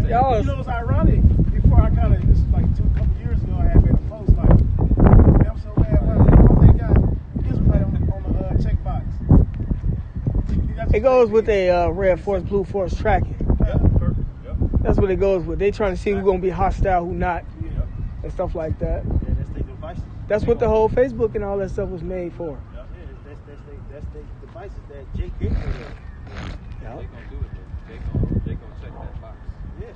S5: Y'all,
S4: You know, it's ironic. Before I kind of, this is like a couple years ago, I had made a post like, I'm so mad. Why they got Israelite on the check box?
S5: it goes with a red force, blue force tracking.
S3: Yeah, perfect. Yep.
S5: That's what it goes with. They trying to see who's gonna be hostile, who not,
S3: Yep.
S5: and stuff like that.
S1: Yeah, that's their devices.
S5: That's what the whole Facebook and all that stuff was made for.
S1: Yeah, that's their devices that Jake gave them.
S5: Yeah.
S2: They gonna do it though. They gonna check that box.
S1: Yeah.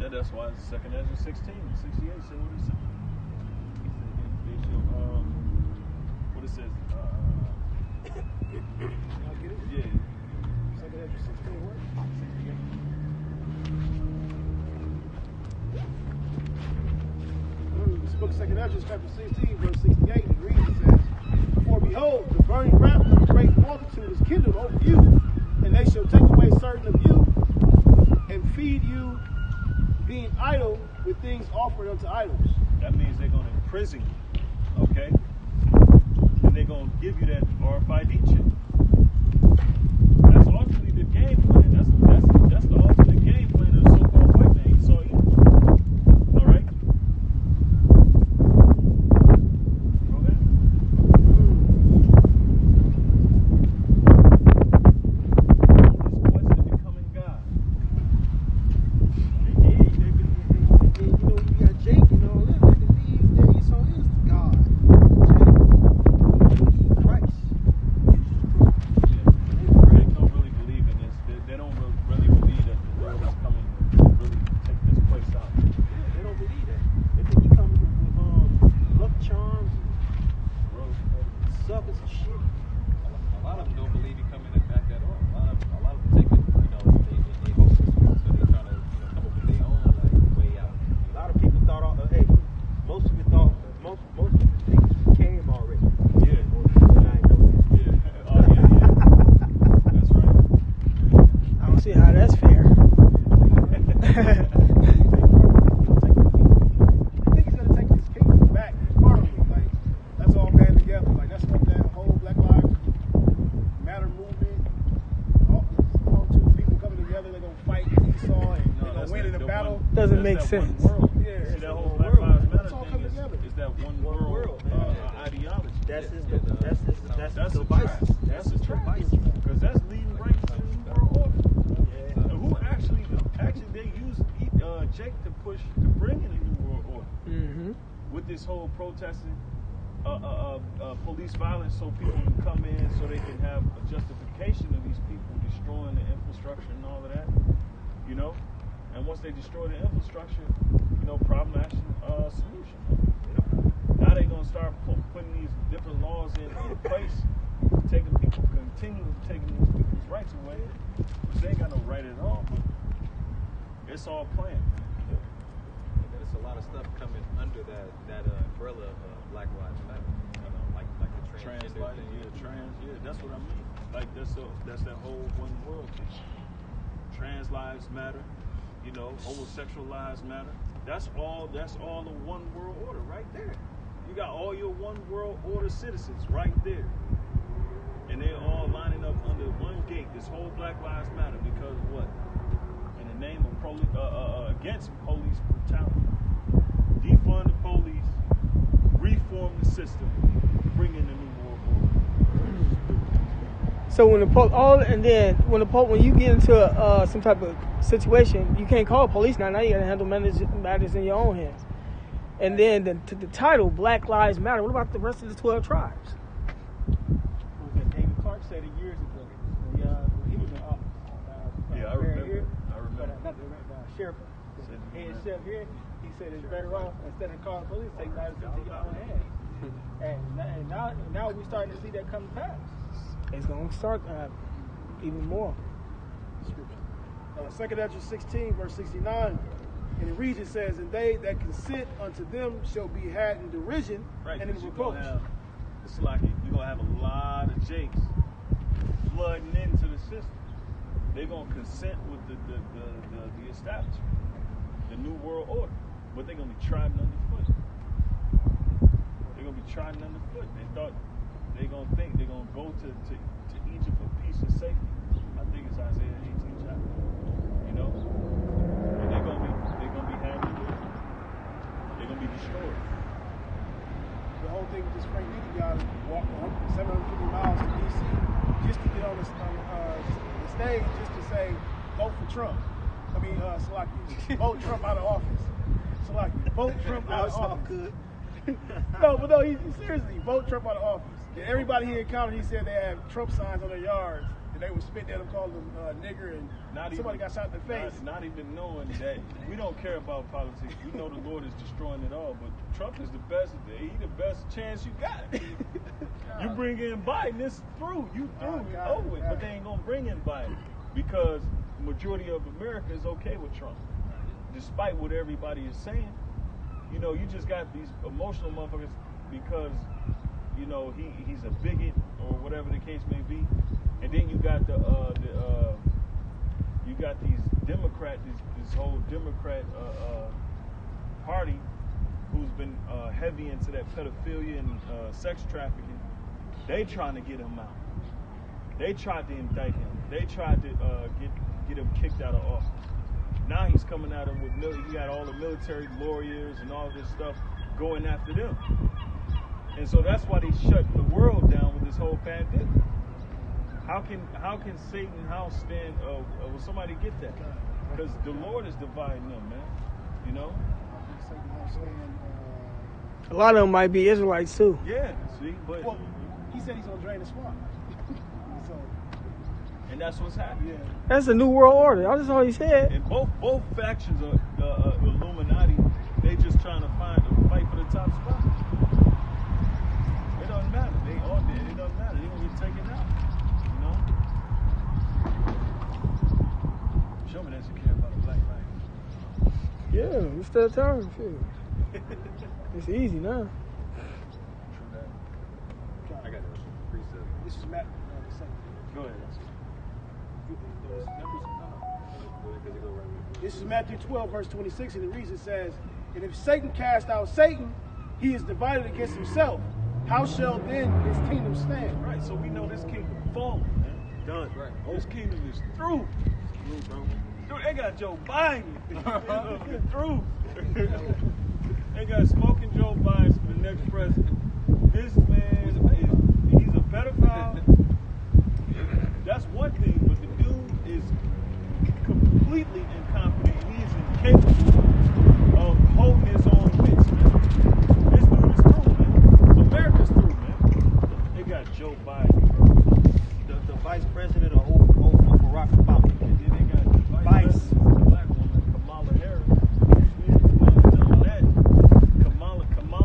S3: Yeah, that's why it's 2nd Ezra 16, 68 said what he said. He said they shall, what it says,
S4: Y'all get it?
S3: yeah.
S4: 2nd Ezra 16 what?
S3: 68.
S4: This book of 2nd Ezra, chapter 16, verse 68, it reads, it says, "For behold, the burning wrath of a great multitude is kindled over you, and they shall take away certain of you, and feed you, being idle with things offered unto idols."
S3: That means they're going to imprison you, okay? And they're going to give you that RFID chip. That's ultimately the game plan. That's the ultimate game plan of the so-called white man. He saw evil. All right? Go ahead. This quest of becoming God.
S1: You know, you got Jake and all them. They believe that Esau is God. suckers and shit.
S2: A lot of them don't believe he coming back at all. A lot of them take it, they hope so they're trying to come up with their own like way out.
S1: A lot of people thought, hey, most people thought, most people think he came already.
S3: Yeah.
S1: But I know that.
S3: Yeah. Oh, yeah. That's right.
S5: I don't see how that's fair.
S4: I think he's gonna take his kingdom back partly. Like that's all band together. Like that's what that whole Black Lives Matter movement. All two people coming together. They're gonna fight Esau and they're gonna win in the battle.
S5: Doesn't make sense.
S4: Yeah,
S3: See,
S4: it's
S3: that
S4: a
S3: whole
S4: one
S3: Black
S4: world.
S3: Lives Matter
S4: It's all
S3: thing
S4: coming together.
S3: is that one world ideology.
S1: That's his
S3: That's
S1: device.
S3: a trap. That's a device. Because that's leading right to the New World Order.
S1: Yeah.
S3: Who actually they use Jake to bring in a New World Order
S5: Mm-hmm.
S3: with this whole protesting, police violence, so people can come in, so they can have a justification of these people destroying the infrastructure and all of that, And once they destroy the infrastructure, problem, action, solution. Now they're gonna start putting these different laws in place, continue taking these people's rights away, which they ain't got no right at all. But it's all planned.
S2: There's a lot of stuff coming under that umbrella of Black Lives Matter. Like the
S3: Trans
S2: transgender
S3: life,
S2: thing.
S3: that's what I mean. Like that's that whole one world thing. Trans lives matter, homosexual lives matter. That's all the one world order right there. You got all your one world order citizens right there. And they're all lining up under one gate, this whole Black Lives Matter, because of what? In the name of against police brutality. Defund the police, reform the system, bring in the new world order.
S5: So when when you get into some type of situation, you can't call police now. Now you gotta handle matters in your own hands. And then the title, Black Lives Matter. What about the rest of the 12 tribes?
S4: David Clark said it years ago. He was in office.
S3: I remember.
S4: Not the sheriff, the head chef here. He said it's better off instead of calling police, take matters into your own hands. And now we're starting to see that come to pass.
S5: It's gonna start even more.
S4: 2 Ezra 16, verse 69. And it reads, it says, and they that consent unto them shall be had in derision and in reproach.
S3: It's like you're going to have a lot of Jakes flooding into the system. They're going to consent with the establishment, the New World Order, but they're going to be trodden underfoot. They're going to be trodden underfoot. They thought they're going to think they're going to go to Egypt for peace and safety. I think it's Isaiah 18 chapter. And they're going to be handled. They're going to be destroyed.
S4: The whole thing with this Frank Nitty guy walked 750 miles to D.C. just to get on the stage just to say, vote for Trump. Salaki, vote Trump out of office. Salaki, vote Trump out of office.
S1: Good.
S4: No, he seriously, vote Trump out of office. And everybody he encountered, he said they had Trump signs on their yards. And they would spit at him, calling him nigger, and somebody got shot in the face.
S3: Not even knowing that we don't care about politics. We know the Lord is destroying it all, but Trump is the best. He the best chance you got. You bring in Biden, it's through. You through. You over it. But they ain't gonna bring in Biden because the majority of America is okay with Trump, despite what everybody is saying. You just got these emotional motherfuckers because he's a bigot or whatever the case may be. And then you got you got these Democrats, this whole Democrat party, who's been heavy into that pedophilia and sex trafficking. They trying to get him out. They tried to indict him. They tried to get him kicked out of office. Now he's coming at him with you got all the military lawyers and all this stuff going after them. And so that's why they shut the world down with this whole pandemic. How can Satan house stand? Will somebody get that? Because the Lord is dividing them, man.
S5: A lot of them might be Israelites too.
S3: Yeah, see, but
S4: he said he's gonna drain the swamp.
S3: And that's what's happening.
S4: Yeah.
S5: That's the New World Order. That's all he said.
S3: And both factions are Illuminati. They just trying to fight for the top spot. It doesn't matter. They all did.
S5: It's still time. Shit. It's easy now.
S3: I got it. Precept.
S4: This is Matt.
S3: Go ahead.
S4: This is Matthew 12, verse 26, and it reads, it says, and if Satan cast out Satan, he is divided against himself. How shall then his kingdom stand?
S3: Right, so we know this kingdom falling, man.
S1: Done.
S3: Right. This kingdom is through. Dude, they got Joe Biden. Through. They got smoking Joe Biden for the next president. This man, he's a pedophile. That's one thing, but the dude is completely incompetent. He is incapable of holding his own wits, man. This dude is through, man. America's through, man. They got Joe Biden.
S1: The vice president of Barack Obama.
S3: And then they got the vice president, the black woman, Kamala Harris.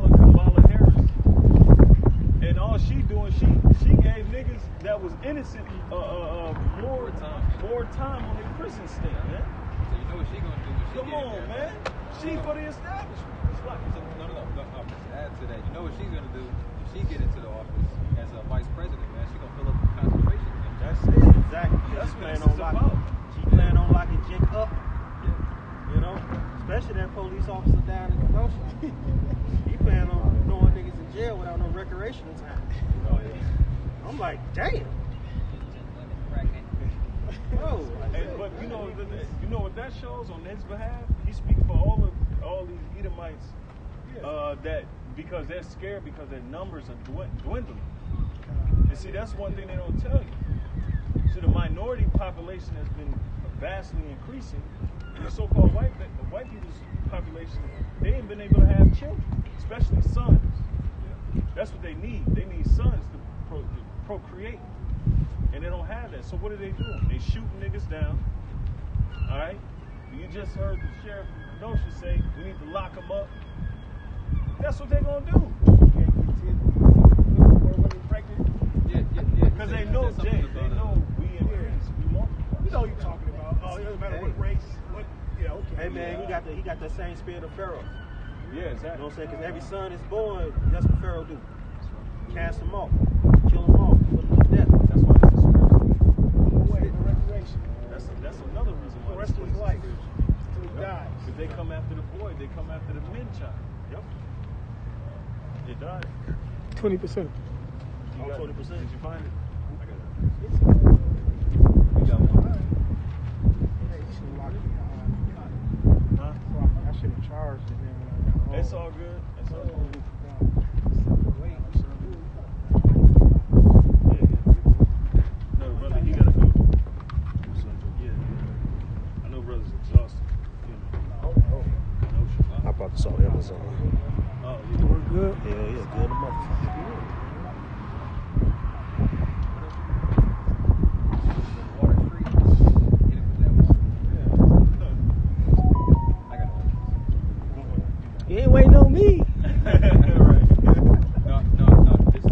S3: Kamala Harris. And all she doing, she gave niggas that was innocent more time on their prison stay, man.
S2: So you know what she gonna do when she
S3: Come
S2: get
S3: on,
S2: there,
S3: man. She for the establishment. It's like,
S2: No. Just add to that. You know what she's gonna do if she get into the office as a vice president, man? She gonna fill up the concentration camp.
S1: That's it. Exactly.
S3: That's
S1: She
S3: what
S1: plan
S3: this
S1: on
S3: is
S1: locking.
S3: about.
S1: She plan on locking Jake up.
S2: Yeah.
S1: You know, especially that police officer down in Kenosha. He plan on throwing niggas in jail without no recreational time.
S3: oh yeah.
S1: I'm like, damn. Bro.
S3: But you know what that shows on his behalf? He's speaking for all these Edomites that because they're scared because their numbers are dwindling. And see, that's one thing they don't tell you. See, the minority population has been vastly increasing. And the so-called white people's population, they ain't been able to have children, especially sons. That's what they need. They need sons to procreate. And they don't have that. So what are they doing? They shooting niggas down. All right? You just heard the sheriff from Kenosha say we need to lock them up. That's what they're going to do. Because they know, Jay, they know we increase, we multiply.
S4: You know what you're talking about. Oh, it doesn't matter what race, what, yeah, okay.
S1: Hey man, he got the same spirit of Pharaoh.
S3: Yeah,
S1: You
S3: exactly.
S1: know what I'm saying? Because every son is born, that's what Pharaoh do. Cast them off, kill them off, put them to death. That's why this is spiritual.
S4: Wait, the resurrection.
S3: That's another reason why
S4: The rest of his life. Until he dies.
S3: If they come after the boy, they come after the men child.
S1: Yep.
S3: It died.
S5: 20%.
S1: Oh, 20%.
S3: Did you find it? I got it.
S4: You got one. Hey, you should lock me
S3: Huh?
S4: I should have charged it then when I got home.
S3: It's all good. It's all good. No, brother, he gotta go. Yeah. I know brother's exhausted.
S1: I brought this on Amazon.
S3: Oh, yeah.
S5: We're good.
S1: Yeah, good motherfucker.
S2: Water free. Hit it with that water. I got it.
S5: You ain't waiting on me.
S2: No. This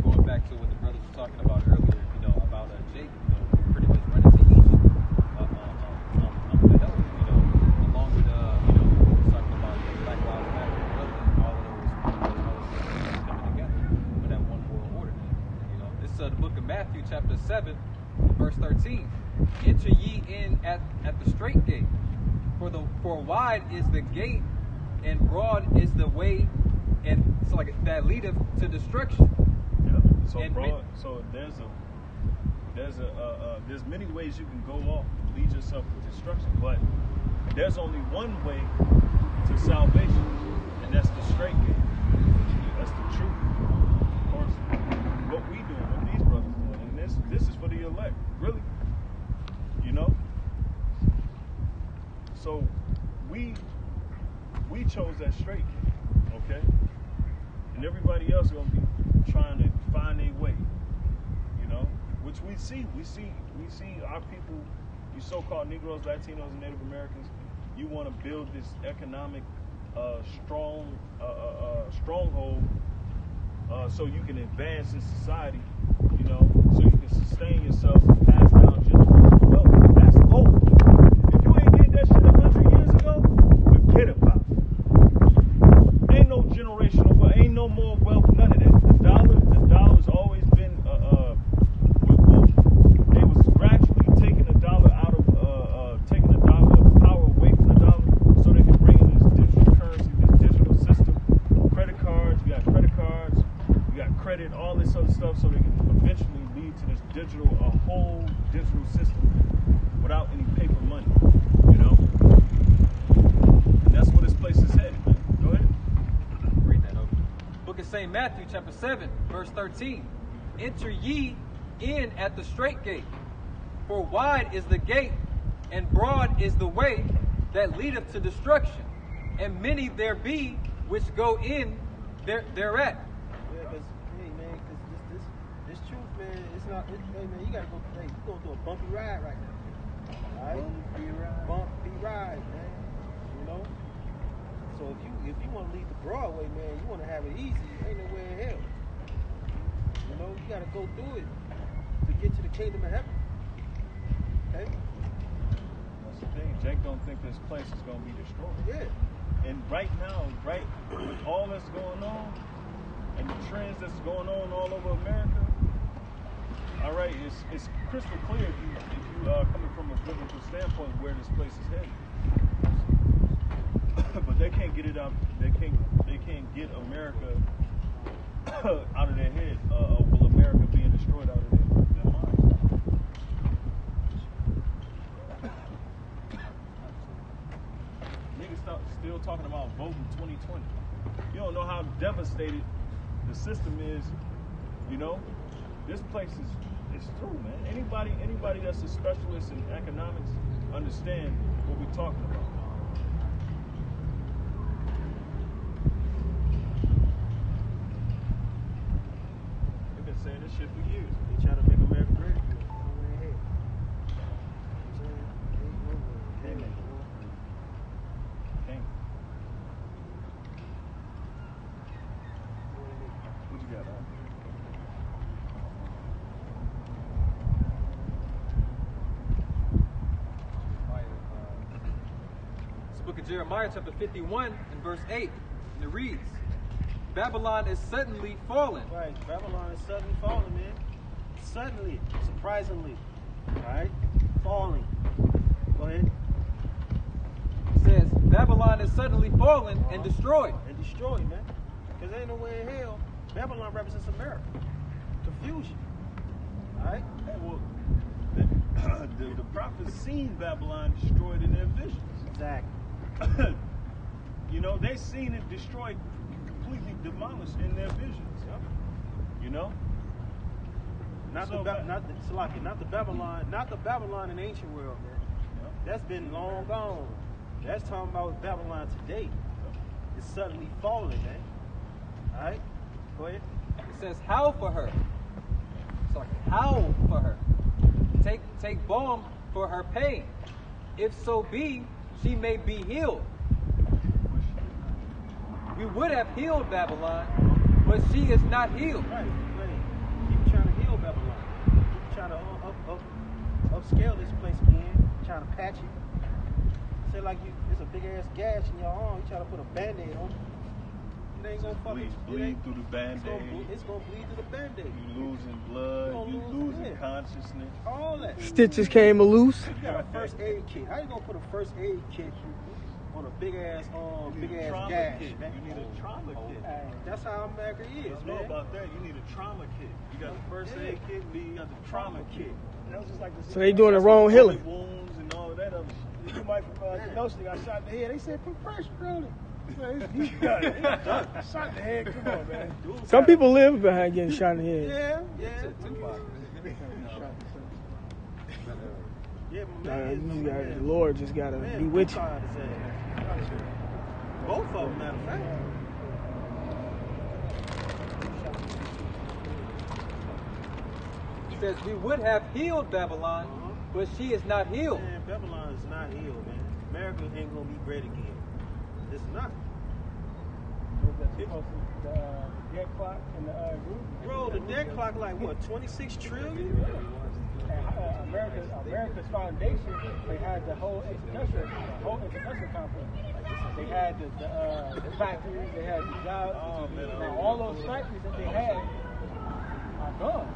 S2: going back to what the brothers were talking about earlier. You know about Jake. Pretty much running to Egypt. The help. Along with talking about Black Lives Matter and all of those coming together for that one world order. This is the book of Matthew, chapter 7, verse 13. Enter ye in at the straight gate, for wide is the gate, and broad is the way, and so like that leadeth to destruction.
S3: Yeah. So
S2: And
S3: broad. So there's many ways you can go off and lead yourself to destruction, but there's only one way to salvation, and that's the straight gate. That's the truth. Of course, what we doing, what these brothers doing, and this is for the elect, really. So we chose that straight gate, okay? And everybody else gonna be trying to find a way, which we see our people, you so-called Negroes, Latinos, and Native Americans. You want to build this economic stronghold so you can advance in society, so you can sustain yourself and pass down generational wealth. That's old. If you ain't did that shit 100 years ago, forget about it. stuff so they can eventually lead to this a whole digital system without any paper money, you know? And that's where this place is headed, man. Go ahead.
S2: Read that over. Book of St. Matthew, chapter 7, verse 13. Enter ye in at the straight gate, for wide is the gate, and broad is the way that leadeth to destruction, and many there be which go in thereat.
S4: Yeah, because, hey, man, because this truth, man, it's not, hey, man, you gotta go, hey, you going through a bumpy ride right now. All right? Bumpy ride, man. You know? So if you want to leave the Broadway, man, you want to have it easy, ain't no way in hell. You know, you gotta go through it to get to the kingdom of heaven. Okay?
S3: That's the thing. Jake don't think this place is going to be destroyed.
S4: Yeah.
S3: And right now, right, with all that's going on, and the trends that's going on all over America, all right, it's crystal clear if you coming from a biblical standpoint where this place is headed. But they can't get it out. They can't get America out of their head. Will America being destroyed out of their minds? Niggas still talking about voting 2020. You don't know how devastated the system is. You know, this place is through, man. Anybody that's a specialist in economics understand what we're talking about. They've been saying this shit for years.
S4: They trying to make America great again.
S3: What you got, man?
S2: It's the book of Jeremiah, chapter 51, and verse 8. And it reads, Babylon is suddenly fallen.
S4: Right, Babylon is suddenly falling, man. Suddenly, surprisingly. Alright? Falling. Go ahead.
S2: It says, Babylon is suddenly fallen and destroyed.
S4: And destroyed, man. Because ain't no way in hell. Babylon represents America. Confusion. Alright?
S3: Hey, well, the prophets seen Babylon destroyed in their visions.
S4: Exactly.
S3: You know, they seen it destroyed, completely demolished in their visions.
S4: Yep.
S3: You know?
S4: Not the Babylon in the ancient world, man.
S3: Yep.
S4: That's been long gone. That's talking about Babylon today. It's suddenly falling, man. Alright? Go ahead.
S2: It says, howl for her. Sorry, howl for her. Take balm for her pain. If so be, she may be healed. We would have healed Babylon, but she is not healed.
S4: Right. Keep trying to heal Babylon. Keep trying to upscale this place again. Trying to patch it. Say like it's a big ass gash in your arm. You trying to put a band-aid on it. It ain't gonna fucking
S3: bleed through the band-aid.
S4: It's gonna bleed through the band-aid.
S3: You losing blood. You losing consciousness.
S4: All that.
S5: Stitches came loose.
S4: You got a first aid kit. How you gonna put a first aid kit on a big ass gash?
S3: Kit.
S4: Man?
S3: You need a trauma kit.
S4: That's how America is,
S3: You don't know
S4: man.
S3: about that. You need a trauma kit. You got the first aid kit, then you got the trauma kit.
S4: That was just like
S5: So they doing the wrong healing.
S3: Wounds and all of that other shit.
S4: Somebody from Kenosha got shot in the head. They said put pressure on it. Man, he got it. Shot in the head. Come on, man.
S5: Some people live behind getting shot in the head.
S4: Yeah. Yeah,
S5: The Lord just gotta be with you.
S4: Both of them, matter of fact.
S2: It says, we would have healed Babylon, but she is not healed.
S4: Man, Babylon is not healed, man. America ain't gonna be great again. It's not.
S6: The debt clock in the group.
S4: Bro, the debt clock like what, 26 trillion?
S6: America's foundation, they had the whole industrial complex. They had the factories, they had the jobs. Now all those factories that they had are gone.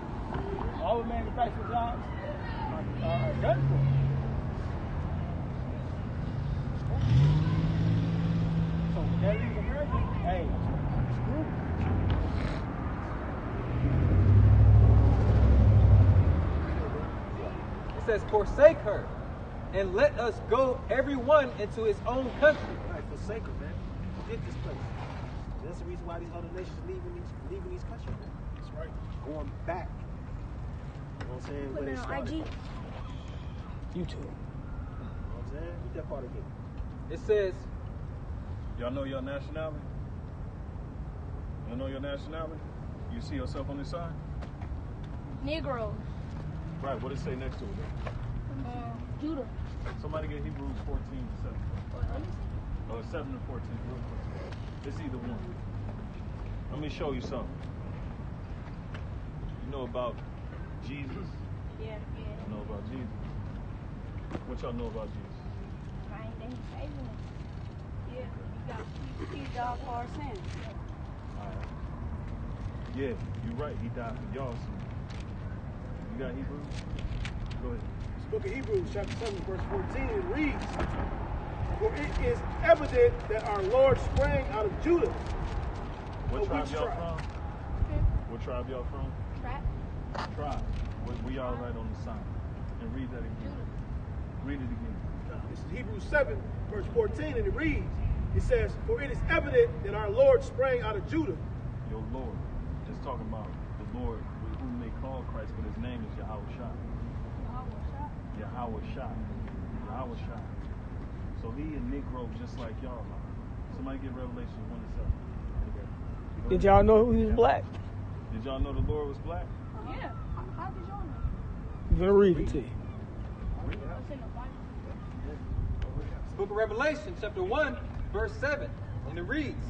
S6: All the manufacturing jobs are done for. So that leaves America, hey, screwed.
S2: says, forsake her, and let us go every one into his own country.
S1: Right, forsake them, man. Forget this place. That's the reason why these other nations leaving these countries, man.
S4: That's right.
S1: Going back. You know what I'm saying? Where they started from.
S5: YouTube.
S1: You know what I'm saying? Read that part again.
S2: It says,
S3: Y'all know your nationality? You know your nationality? You see yourself on this side?
S7: Negro.
S3: Right, what does it say next to it?
S7: Judah.
S3: Somebody get Hebrews 14:7. Or 7 and 14. Real quick. It's either one. Let me show you something. You know about Jesus?
S7: Yeah.
S3: You know about Jesus? What y'all know about Jesus?
S7: Right, then he's saving us. Yeah, he died for our sins.
S3: Alright. Yeah, you're right. He died for y'all. So you got Hebrews? Go ahead.
S4: This book of Hebrews, chapter 7, verse 14, it reads, for it is evident that our Lord sprang out of Judah.
S3: What
S4: Of
S3: tribe
S4: which
S3: y'all
S4: tribe?
S3: from? What tribe y'all from?
S7: Trap.
S3: Tribe. We y'all right on the sign. And read that again. Read it again.
S4: This is Hebrews 7, verse 14, and it reads, it says, for it is evident that our Lord sprang out of Judah.
S3: Your Lord. Just talking about the Lord whom they call Christ, but his name is Yahweh Shai. Yahweh Shai. Yahweh Shai. So he a Negro just like y'all are. Somebody get Revelation 1 and 7.
S5: Did y'all know he was black?
S3: Did y'all know the Lord was black?
S7: Yeah. How did y'all know?
S5: I'm gonna read it to you.
S7: What's in the Bible?
S2: Book of Revelation, chapter 1, verse 7. And it reads,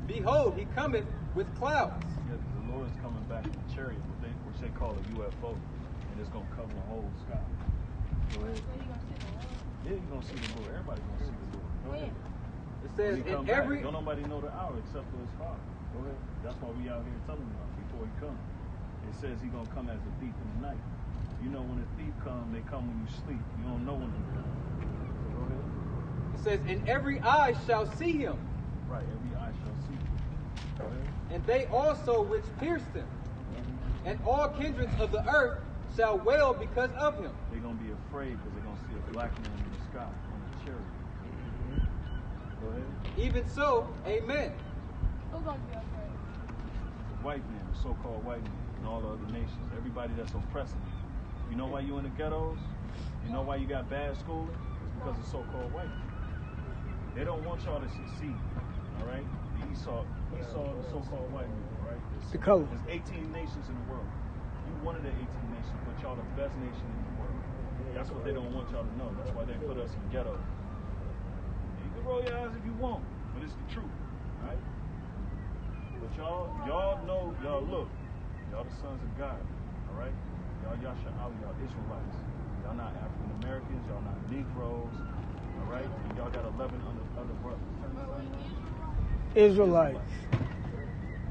S2: behold, he cometh with clouds.
S3: Yeah, the Lord is coming back in the chariot, which they call a UFO, and it's going to cover the whole sky. Go ahead.
S7: Where you gonna see the Lord?
S3: Yeah, you're going to see the Lord. Everybody's going to see the Lord. Go ahead.
S2: It says,
S3: When he come
S2: in
S3: back,
S2: every...
S3: don't nobody know the hour except for his Father. Go ahead. That's why we out here telling y'all before he comes. It says he's going to come as a thief in the night. You know when a thief comes, they come when you sleep. You don't know when they come. So go ahead.
S2: It says, and every eye shall see him,
S3: Right, every eye shall see. Go ahead.
S2: and they also which pierced him. And all kindreds of the earth shall wail because of him.
S3: They're going to be afraid because they're going to see a black man in the sky on a chariot. Go ahead.
S2: Even so, amen.
S7: Who's gonna be afraid?
S3: The white man, the so-called white man, and all the other nations, everybody that's oppressing you. You know why you in the ghettos? You know why you got bad schooling? It's because of so-called white men. They don't want y'all to succeed, all right? Esau the so-called white man, all right?
S5: The color.
S3: There's 18 nations in the world. You one of the 18 nations, but y'all the best nation in the world. That's what they don't want y'all to know. That's why they put us in ghettos. You can roll your eyes if you want, but it's the truth, all right? But y'all know, y'all look, y'all the sons of God, all right? Y'all Yasha Ali, y'all Israelites. Y'all not African Americans, y'all not Negroes, all right? And y'all got 11 other brothers.
S5: Israelites.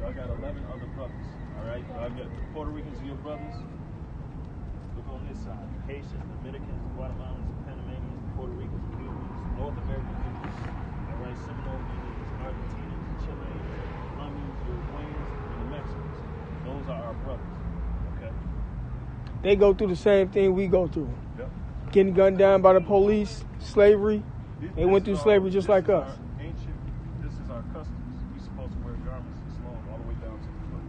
S3: Y'all got 11 other brothers, all right? Y'all got the Puerto Ricans are your brothers. Look on this side. Haitians, Dominicans, Guatemalans, Panamanians, Puerto Ricans, Cubans, North American Cubans, all right? Seminole Indians, Argentinians, Chileans, Colombians, Uruguayans, and the Mexicans. Those are our brothers, okay?
S5: They go through the same thing we go through.
S3: Yep.
S5: Getting gunned down by the police, slavery. They went through slavery just like us.
S3: This is our customs. We supposed to wear garments this long all the way down to the foot.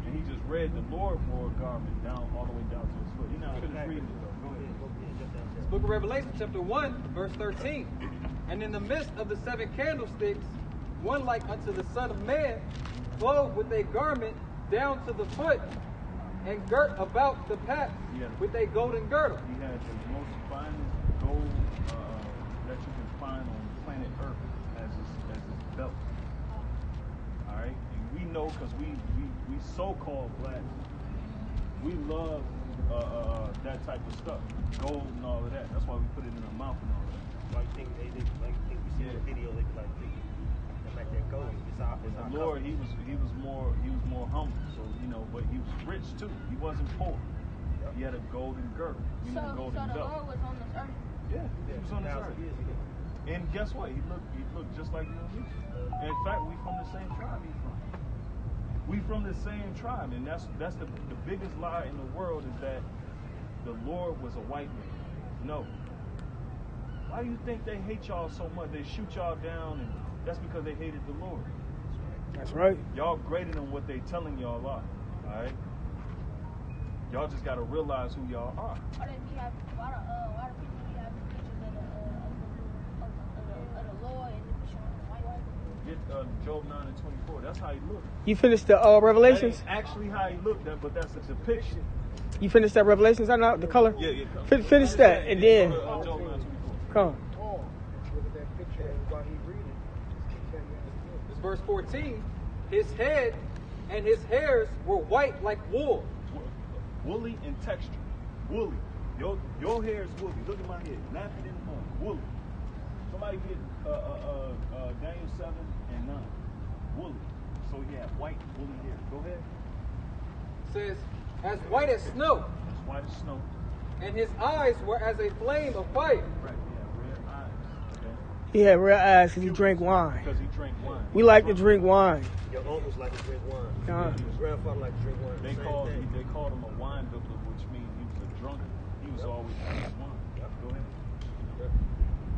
S3: And he just read the Lord wore a garment down all the way down to his foot. He not finished reading it though. Go ahead.
S2: Book of Revelation, chapter 1, verse 13. And in the midst of the 7 candlesticks, one like unto the Son of Man, clothed with a garment down to the foot, and girt about the paps with a golden girdle.
S3: He had the most finest gold that you can find on planet Earth as his belt. All right, and we know because we so-called black, we love that type of stuff, gold and all of that. That's why we put it in our mouth and all of that.
S1: Like think we see in the video, they be like that gold. It's our
S3: The Lord, he was more humble. So but he was rich too. He wasn't poor. Yep. He had a golden girdle,
S7: So
S3: a golden
S7: the
S3: belt.
S7: Lord was on this earth.
S3: Yeah, he was on this earth. And guess what? He looked just like you and me. In fact, we from the same tribe he's from. We from the same tribe, and that's the biggest lie in the world is that the Lord was a white man. No. Why do you think they hate y'all so much? They shoot y'all down, and that's because they hated the Lord.
S5: That's right.
S3: Y'all greater than what they telling y'all are. All right. Y'all just gotta realize who y'all are.
S7: Why do people be having pictures of the Lord and the showing the white?
S3: Get Job 9 and 24. That's how he looked.
S5: You finished the Revelations?
S3: That ain't actually how he looked, but that's a depiction.
S5: You finished that Revelations? I know the color.
S3: Yeah.
S5: Finish that, and then
S3: Job 9 24.
S5: come.
S6: Paul, look at that picture while he reading.
S2: This verse 14. His head and his hairs were white like wool.
S3: Woolly in texture. Woolly. Your hair is woolly. Look at my head. Napping in the morning. Woolly. Somebody get Daniel 7 and 9. Woolly. So he had white, woolly hair. Go ahead.
S2: It says, as white as snow,
S3: As white as snow.
S2: and his eyes were as a flame of fire.
S3: Right. Yeah. Red eyes. Okay.
S5: He had red eyes because he drank wine.
S3: Because he drank wine.
S5: We like to drink wine.
S1: Your uncle's like to drink wine.
S5: Uh-huh.
S1: His grandfather like to drink wine.
S3: They
S1: Same
S3: called
S1: thing.
S3: him a wine bibbler, which means he was a drunkard. He was always drinking wine. Go ahead.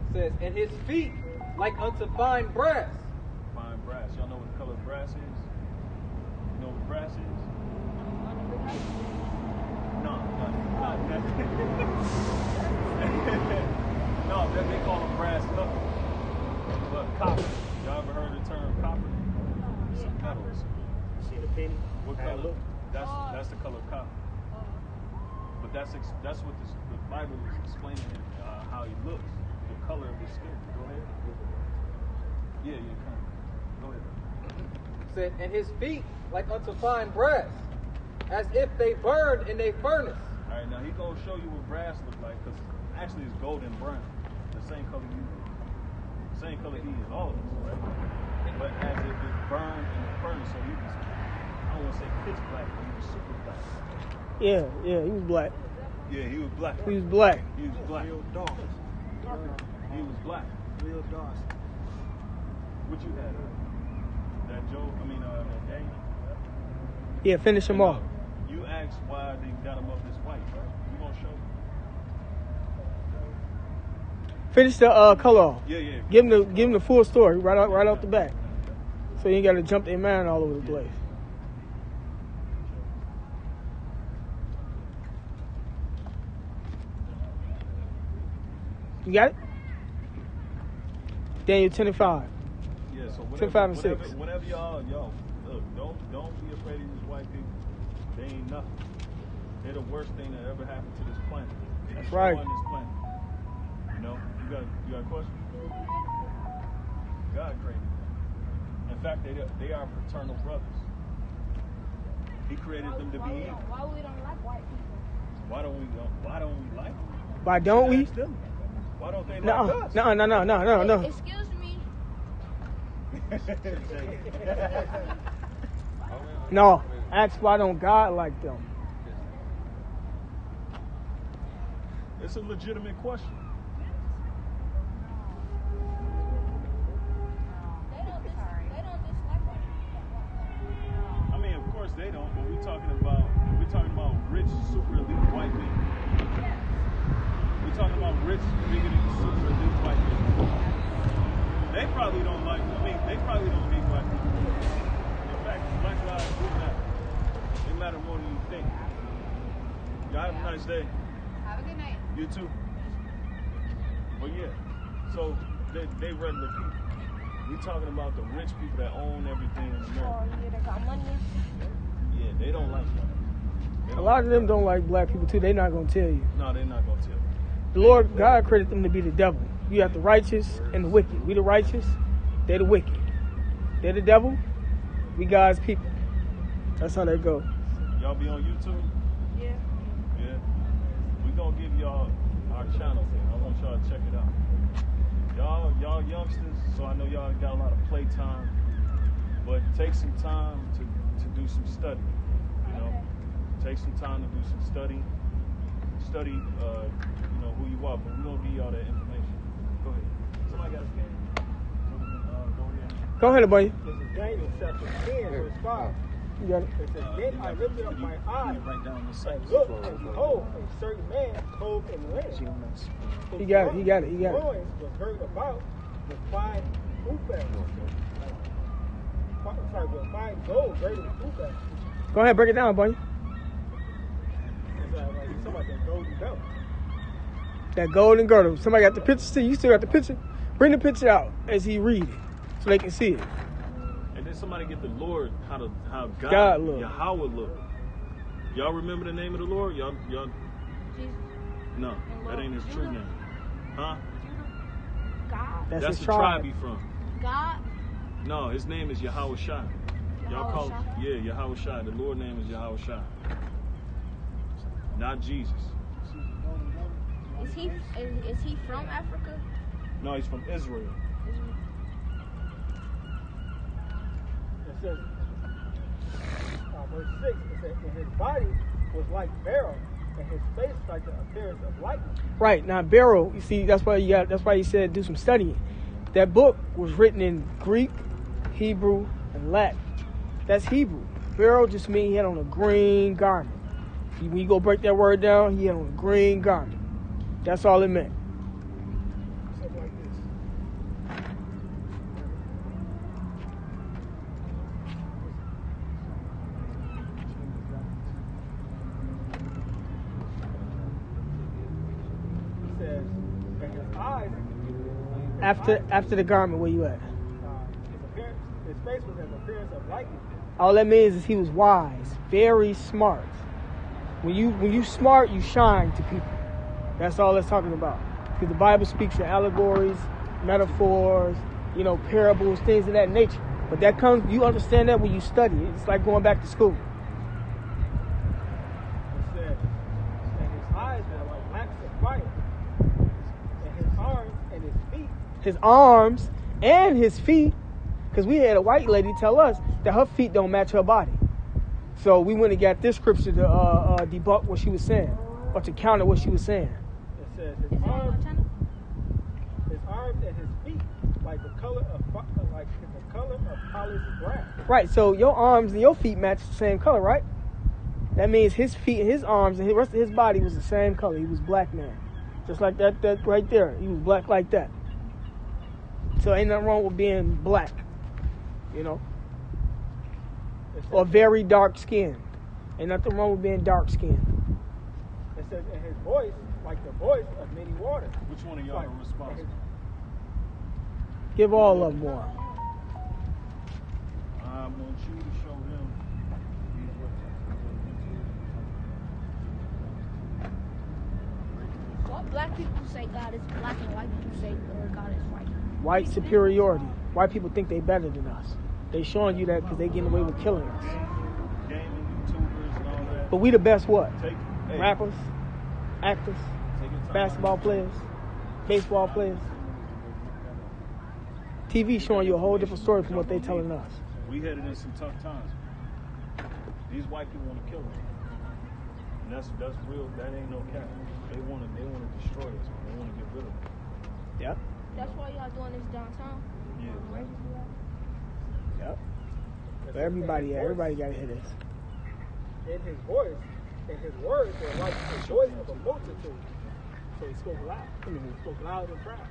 S2: It says, and his feet like unto fine brass.
S3: Fine brass. Y'all know what the color of brass is? You know what brass is? No, not that. No, they call them brass knuckles. But copper. Y'all ever heard the term copper? It's some metals.
S1: See the penny?
S3: What
S1: How it
S3: color?
S1: look?
S3: That's the color of copper. But that's what the Bible is explaining how he looks, the color of his skin. Go ahead. Yeah, come. Go ahead.
S2: It said, and his feet like unto fine brass, as if they burned in a furnace.
S3: All right, now he's gonna show you what brass look like, because actually it's golden brown, the same color you are, same color he is, all of us, right? But as if it burned in the furnace, so he was, I don't want to say pitch black, but he was super black.
S5: Yeah, he was black.
S3: Yeah, he was black.
S5: He was black.
S3: He was black.
S1: Real dark.
S3: He was black.
S1: Real dark.
S3: What you had? That Daniel?
S5: Yeah, finish him off.
S3: You asked why they got him up this white, right? You gonna show?
S5: Finish the color off.
S3: Yeah.
S5: Give him the full story right out the back. So you ain't got to jump their mind all over the place. You got it? Daniel 10 and 5.
S3: Yeah, so
S5: 10, 5, and 6.
S3: Whenever y'all, look, don't be afraid of these white people. They ain't nothing. They're the worst thing that ever happened to this planet.
S5: That's right.
S3: On this planet. You know, you got a question? God created them. In fact, they are fraternal brothers. He created them to be evil.
S7: Why we don't like white people?
S3: Why don't we like them?
S5: Why don't we?
S3: Ask them. Why don't they like us?
S5: No.
S7: Excuse me.
S5: No. Ask why don't God like them?
S3: It's a legitimate question.
S7: They don't dislike white people.
S3: I mean, of course they don't, but we're talking about rich, super elite white people. We're talking about rich, bigoted, super elite white people. They probably don't they probably don't hate white people. In fact, black lives do matter. They matter more than you think. Y'all have a nice day.
S7: Have a good night.
S3: You too. But yeah, so they regular people. We talking about the rich people that own everything in America.
S7: Oh, yeah, they got money.
S3: Yeah, they don't like that.
S5: A lot of them don't like black people too. They're not going to tell you.
S3: No, they're not gonna tell you.
S5: The Lord God created them to be the devil. You have the righteous and the wicked. We the righteous, they're the wicked. They're the devil, we God's people. That's how that go.
S3: Y'all be on YouTube?
S7: Yeah.
S3: Yeah. We gonna give y'all our channel thing. I want y'all to check it out. Y'all youngsters, so I know y'all got a lot of playtime, but take some time to do some study. You know, take some time to do some study. Study, who you are. But we're gonna give y'all that information. Go ahead. Somebody got a pen? So we can go ahead.
S5: Go ahead, buddy.
S6: This is Daniel chapter 10, verse 5.
S5: You got it.
S4: It says, then I lifted up my eyes
S3: Right down the
S4: and
S3: side.
S4: looked, and behold, a certain man clothed in linen.
S5: He got it. He got it. He got it.
S4: His loins was girt about with fine hoopers. Sorry, with fine gold girded with hoopers.
S5: Go ahead, break it down, buddy.
S4: It's like somebody that golden belt.
S5: That golden girdle. Somebody got the picture. See, you still got the picture? Bring the picture out as he read it so they can see it.
S3: And then somebody get the Lord, how
S5: God look.
S3: Yahweh look. Y'all remember the name of the Lord? Y'all.
S7: Jesus.
S3: No, that ain't his true name. Huh?
S7: God.
S5: That's
S3: That's
S5: his
S3: the tribe
S5: tribe.
S3: he from.
S7: God.
S3: No, his name is Yahweh Shai. Y'all call it,
S7: Yahweh Shai?
S3: yeah, Yahweh Shai. The Lord name is Yahweh Shai. Not Jesus.
S7: Is he from Africa?
S3: No, he's from Israel.
S4: It says, verse 6, it says, and his body was like beryl, and his face like the appearance of lightning.
S5: Right now, Beryl. You see, that's why you got. That's why he said do some studying. That book was written in Greek, Hebrew, and Latin. That's Hebrew. Beryl just means he had on a green garment. When you go break that word down, he had on a green garment. That's all it meant.
S4: Something like this. He says, and his eyes.
S5: After the garment, where you at?
S4: His face was an appearance of lightning.
S5: All that means is he was wise, very smart. When you smart, you shine to people. That's all it's talking about. Because the Bible speaks in allegories, metaphors, parables, things of that nature. But that comes, you understand that when you study it. It's like going back to school.
S4: It says, and his eyes were like lamps of fire, and his arms and his feet.
S5: His arms and his feet, because we had a white lady tell us that her feet don't match her body. So we went and got this scripture to debunk what she was saying, or to counter what she was saying.
S4: It says his arms and his feet like the color of polished brass.
S5: Right, so your arms and your feet match the same color, right? That means his feet and his arms and the rest of his body was the same color. He was black man. Just like that right there. He was black like that. So ain't nothing wrong with being black, or very dark skinned. Ain't nothing wrong with being dark skinned.
S4: It says, and his voice like the voice of many waters.
S3: Which one of y'all are responsible?
S5: Give all of them one.
S3: I want you to show him.
S7: What black people say God is black and white people say God is white.
S5: White superiority. White people think they better than us. They showing you that because they getting away with killing us.
S3: Gaming YouTubers and all that.
S5: But we the best what?
S3: Hey,
S5: Rappers, actors,
S3: take your time.
S5: basketball players, baseball players. TV showing you a whole different story from what they telling us.
S3: We headed in some tough times. These white people want to kill us. And that's real. That ain't no cap. They want to destroy us. They want to get rid of us.
S5: Yep.
S7: That's why y'all doing this downtown.
S3: Yeah.
S5: Yep. But everybody got to hear this.
S4: In his voice, and his words were like the voice of a multitude. So he spoke loud. He spoke loud and proud.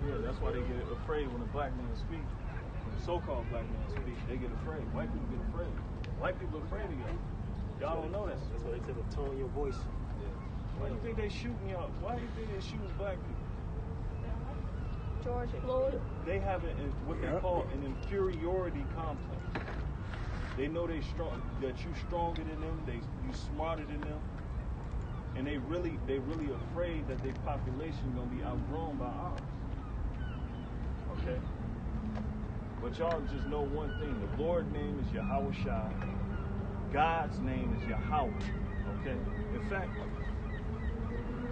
S3: Yeah, that's why they get afraid when a black man speaks. When a so-called black man speaks, they get afraid. White people get afraid. White people are afraid of y'all. Y'all don't know that.
S1: That's why they say the tone of your voice.
S3: Why do you think they shooting y'all? Why do you think they shooting black people?
S7: George Floyd.
S3: They have what they call an inferiority complex. They know they strong, that you stronger than them, you smarter than them, and they really afraid that their population gonna be outgrown by ours. Okay? But y'all just know one thing: the Lord's name is Yahweh Shai. God's name is Yahweh. Okay? In fact,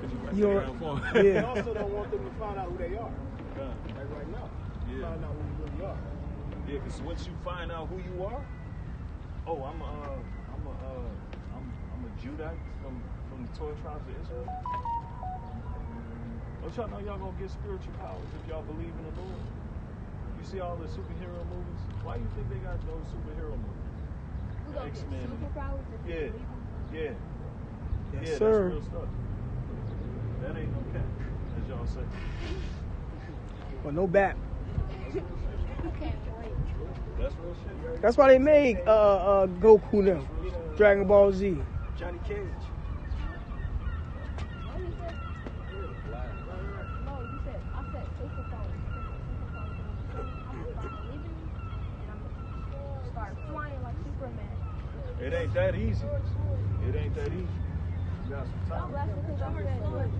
S3: could you break it down for me?
S4: They
S5: Yeah.
S4: also don't want them to find out who they are. Like right now.
S3: Yeah.
S4: Find out who you really are.
S3: Yeah, because once you find out who you are, I'm a Judite from the 12 tribes of Israel. Don't y'all know y'all gonna get spiritual powers if y'all believe in the Lord? You see all the superhero movies? Why do you think they got those superhero movies?
S7: We gonna get
S3: X-Men.
S7: superpowers if we
S3: Yeah,
S7: believe them?
S3: yeah,
S5: Yes,
S3: yeah.
S5: sir.
S3: That's real stuff. That ain't no cap, as y'all say.
S5: Well, no bat.
S7: I can't wait.
S3: That's real shit.
S5: That's why they made Goku now. Dragon Ball Z.
S1: Johnny Cage.
S7: What you said? No, you said, I said superpowers. I'm gonna start believing and I'm gonna start flying like Superman.
S3: It ain't that easy. It ain't that easy. You got some
S7: I'm
S3: time.
S7: laughing because I said, look,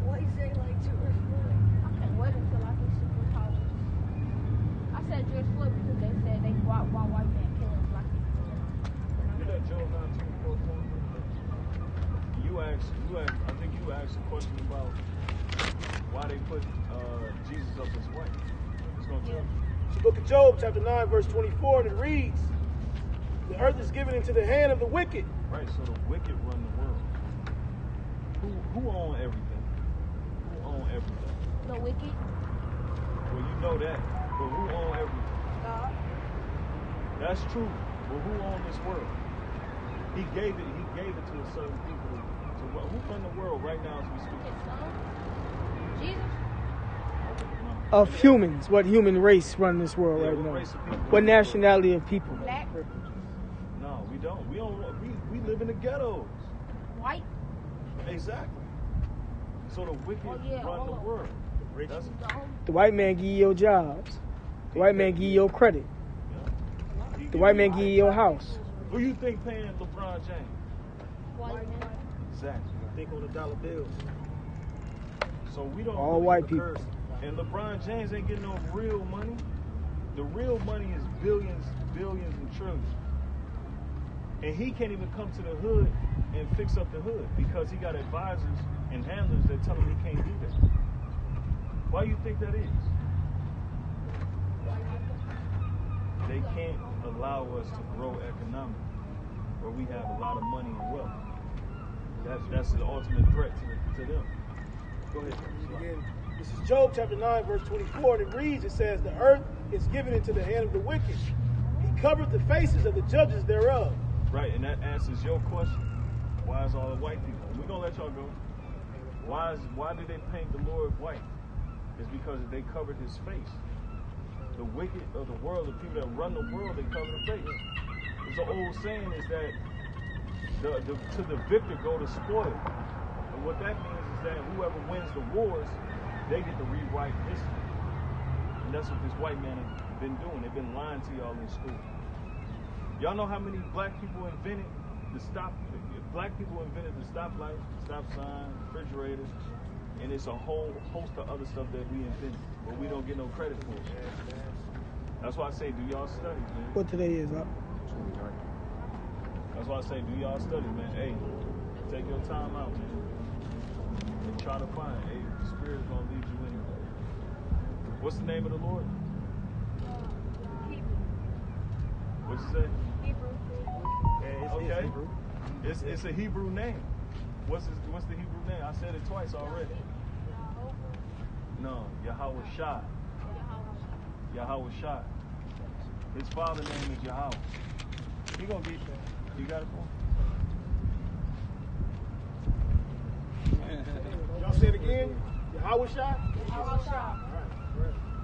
S8: What you say like George Floyd?
S7: I can't wait until I get superpowers. I said George Floyd because they said why white man killing black people.
S3: You that Joe 924 point? I think you asked a question about why they put Jesus up as white. It's gonna tell you.
S4: It's the book of Job, chapter 9, verse 24, and it reads, the earth is given into the hand of the wicked.
S3: Right, so the wicked run the world. Who own everything? Who own everything?
S7: The wicked,
S3: Well, you know that, but who own everything?
S7: God,
S3: That's true, but who own this world? He gave it to a certain people. Who run the world right now as we speak?
S7: his son, Jesus.
S5: Of humans. What human race run this world
S3: Yeah,
S5: right
S3: what
S5: now?
S3: race of people
S5: What
S3: run the world?
S5: nationality of people?
S7: Black,
S3: No, we don't. We live in the ghettos.
S7: white,
S3: Exactly. So the wicked
S7: Oh, yeah,
S3: run the
S7: all of
S3: world. That's
S5: The white man give you your jobs. The white man give you your credit.
S3: yeah.
S5: The white man give you your house.
S3: Who you think paying LeBron James?
S7: white man.
S3: Exactly.
S1: Think on the dollar bills.
S3: So we don't.
S5: All white people.
S1: Curse.
S3: And LeBron James ain't getting no real money. The real money is billions, billions, and trillions. And he can't even come to the hood and fix up the hood because he got advisors and handlers that tell him he can't do that. Why you think that is? They can't allow us to grow economically where we have a lot of money and wealth. That's the ultimate threat to them. Go ahead.
S4: Again, this is Job chapter 9, verse 24, and it reads, it says, the earth is given into the hand of the wicked. He covered the faces of the judges thereof.
S3: Right, and that answers your question. Why is all the white people? We're gonna let y'all go. Why did they paint the Lord white? It's because they covered his face. The wicked of the world, the people that run the world, they cover the face. There's an old saying is that to the victor go the spoil. And what that means is that whoever wins the wars, they get to rewrite history. And that's what this white man has been doing. They've been lying to y'all in school. Y'all know how many black people invented the black people invented the stoplight, stop sign, refrigerators, and it's a whole host of other stuff that we invented, but we don't get no credit for it. That's why I say, do y'all study, man?
S5: What today is, huh?
S3: That's why I say, do y'all study, man? Hey, take your time out, man, and try to find. Hey, the Spirit's gonna lead you anyway. What's the name of the Lord? What'd you say? Okay. It's a Hebrew name. What's the Hebrew name? I said it twice already. No, Yahweh Shai. Yahweh Shai. His father's name is Yahweh. He gonna get that. You got it for him?
S4: Y'all say it again? Yahweh Shai?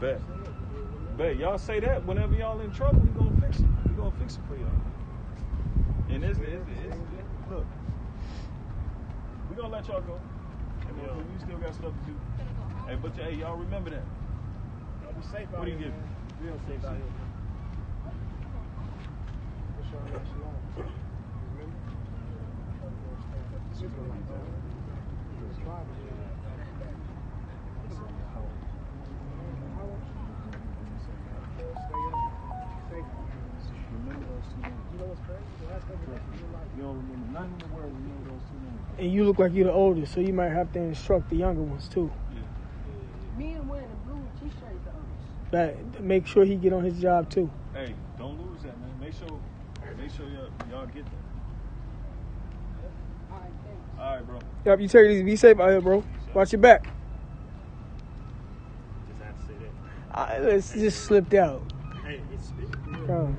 S3: Bet. Y'all say that whenever y'all in trouble, we gonna fix it. We gonna fix it for y'all. And it's look, we gonna let y'all go. And we still got stuff to do. Hey, but hey, y'all remember that.
S4: Y'all be safe out
S3: What do you
S4: here,
S3: give?
S4: man. Real safe out here.
S3: You don't remember nothing in the world. Remember those 2 names.
S5: And you look like you're the oldest, so you might have to instruct the younger ones too.
S8: Me and wearing the blue t-shirt though.
S5: But make sure he get on his job too.
S3: Hey, don't lose that, man. Make sure y'all get that.
S8: All right, thanks.
S3: All right, bro.
S5: Yep, you take it easy. Be safe out here, bro. Watch your back. It's just slipped out.
S1: Hey, it's
S5: Oh.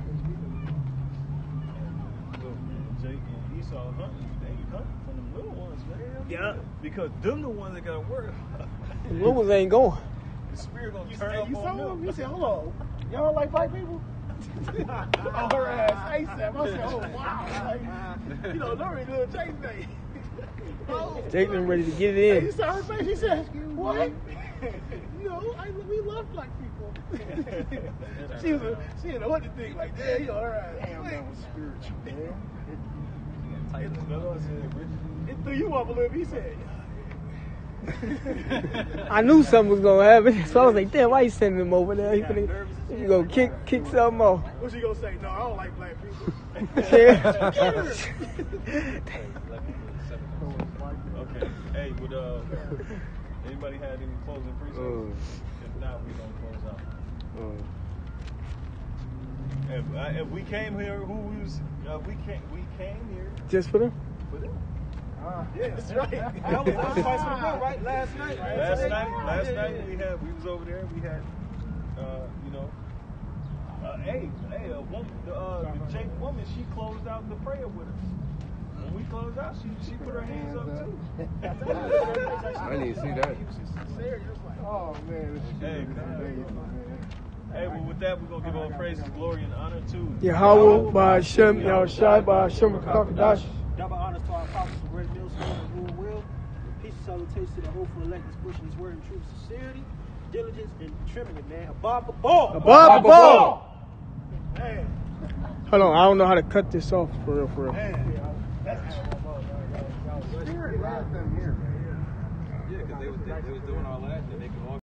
S3: Look, man, Jake and Esau hunting. They ain't hunting from them little ones, man.
S1: Yeah.
S3: Because them the ones that got to work.
S5: The little ones ain't going.
S3: The spirit gonna
S4: You
S3: turn
S4: said
S3: up
S4: you
S3: on
S4: saw
S3: them.
S4: him? You said, hold on. Y'all don't like black people? On her ass ASAP. I said, oh, wow. Like, you know, don't really do a Jake thing.
S5: Jake them ready to get
S4: Hey,
S5: it
S4: you
S5: in.
S4: saw her face? She said, what? You know, we love black people. she didn't know what to think. Like, yeah, you know, her ass. Damn, that was spiritual, man. It threw you off a little bit. He said,
S5: I knew something was gonna happen, so I was like, "Damn, why you sending him over there? He gonna kick something off."
S4: what's she gonna say? No, I don't like black people.
S3: Okay. Hey, would anybody had any closing presentations? If not, we gonna close out. If we came here, we came here
S5: Just for them.
S3: for them.
S1: yeah, that's right. That was Spice of the Boat, right? Last night.
S3: Last night we was over there. We had, you know, a woman, the Jake woman, she closed out the prayer with us. When we closed out, she put her hands up too.
S9: I need to see that.
S4: Oh, man.
S3: Hey, hey, well, with that, we're gonna give all praises, glory, and honor to
S5: Yahweh, Ba'Shem, Yahushai, Ba'Shem, Kakadash.
S1: Double honors to our apostles of great millstone and rule will. Peace and salutations to the hopeful elect that's pushing his word in truth, sincerity, diligence, and trimming it, man. Above the ball.
S5: Above the ball.
S4: Man.
S5: Hold on, I don't know how to cut this off for real, for real.
S4: That's
S2: Yeah, because they was doing all that, and they could all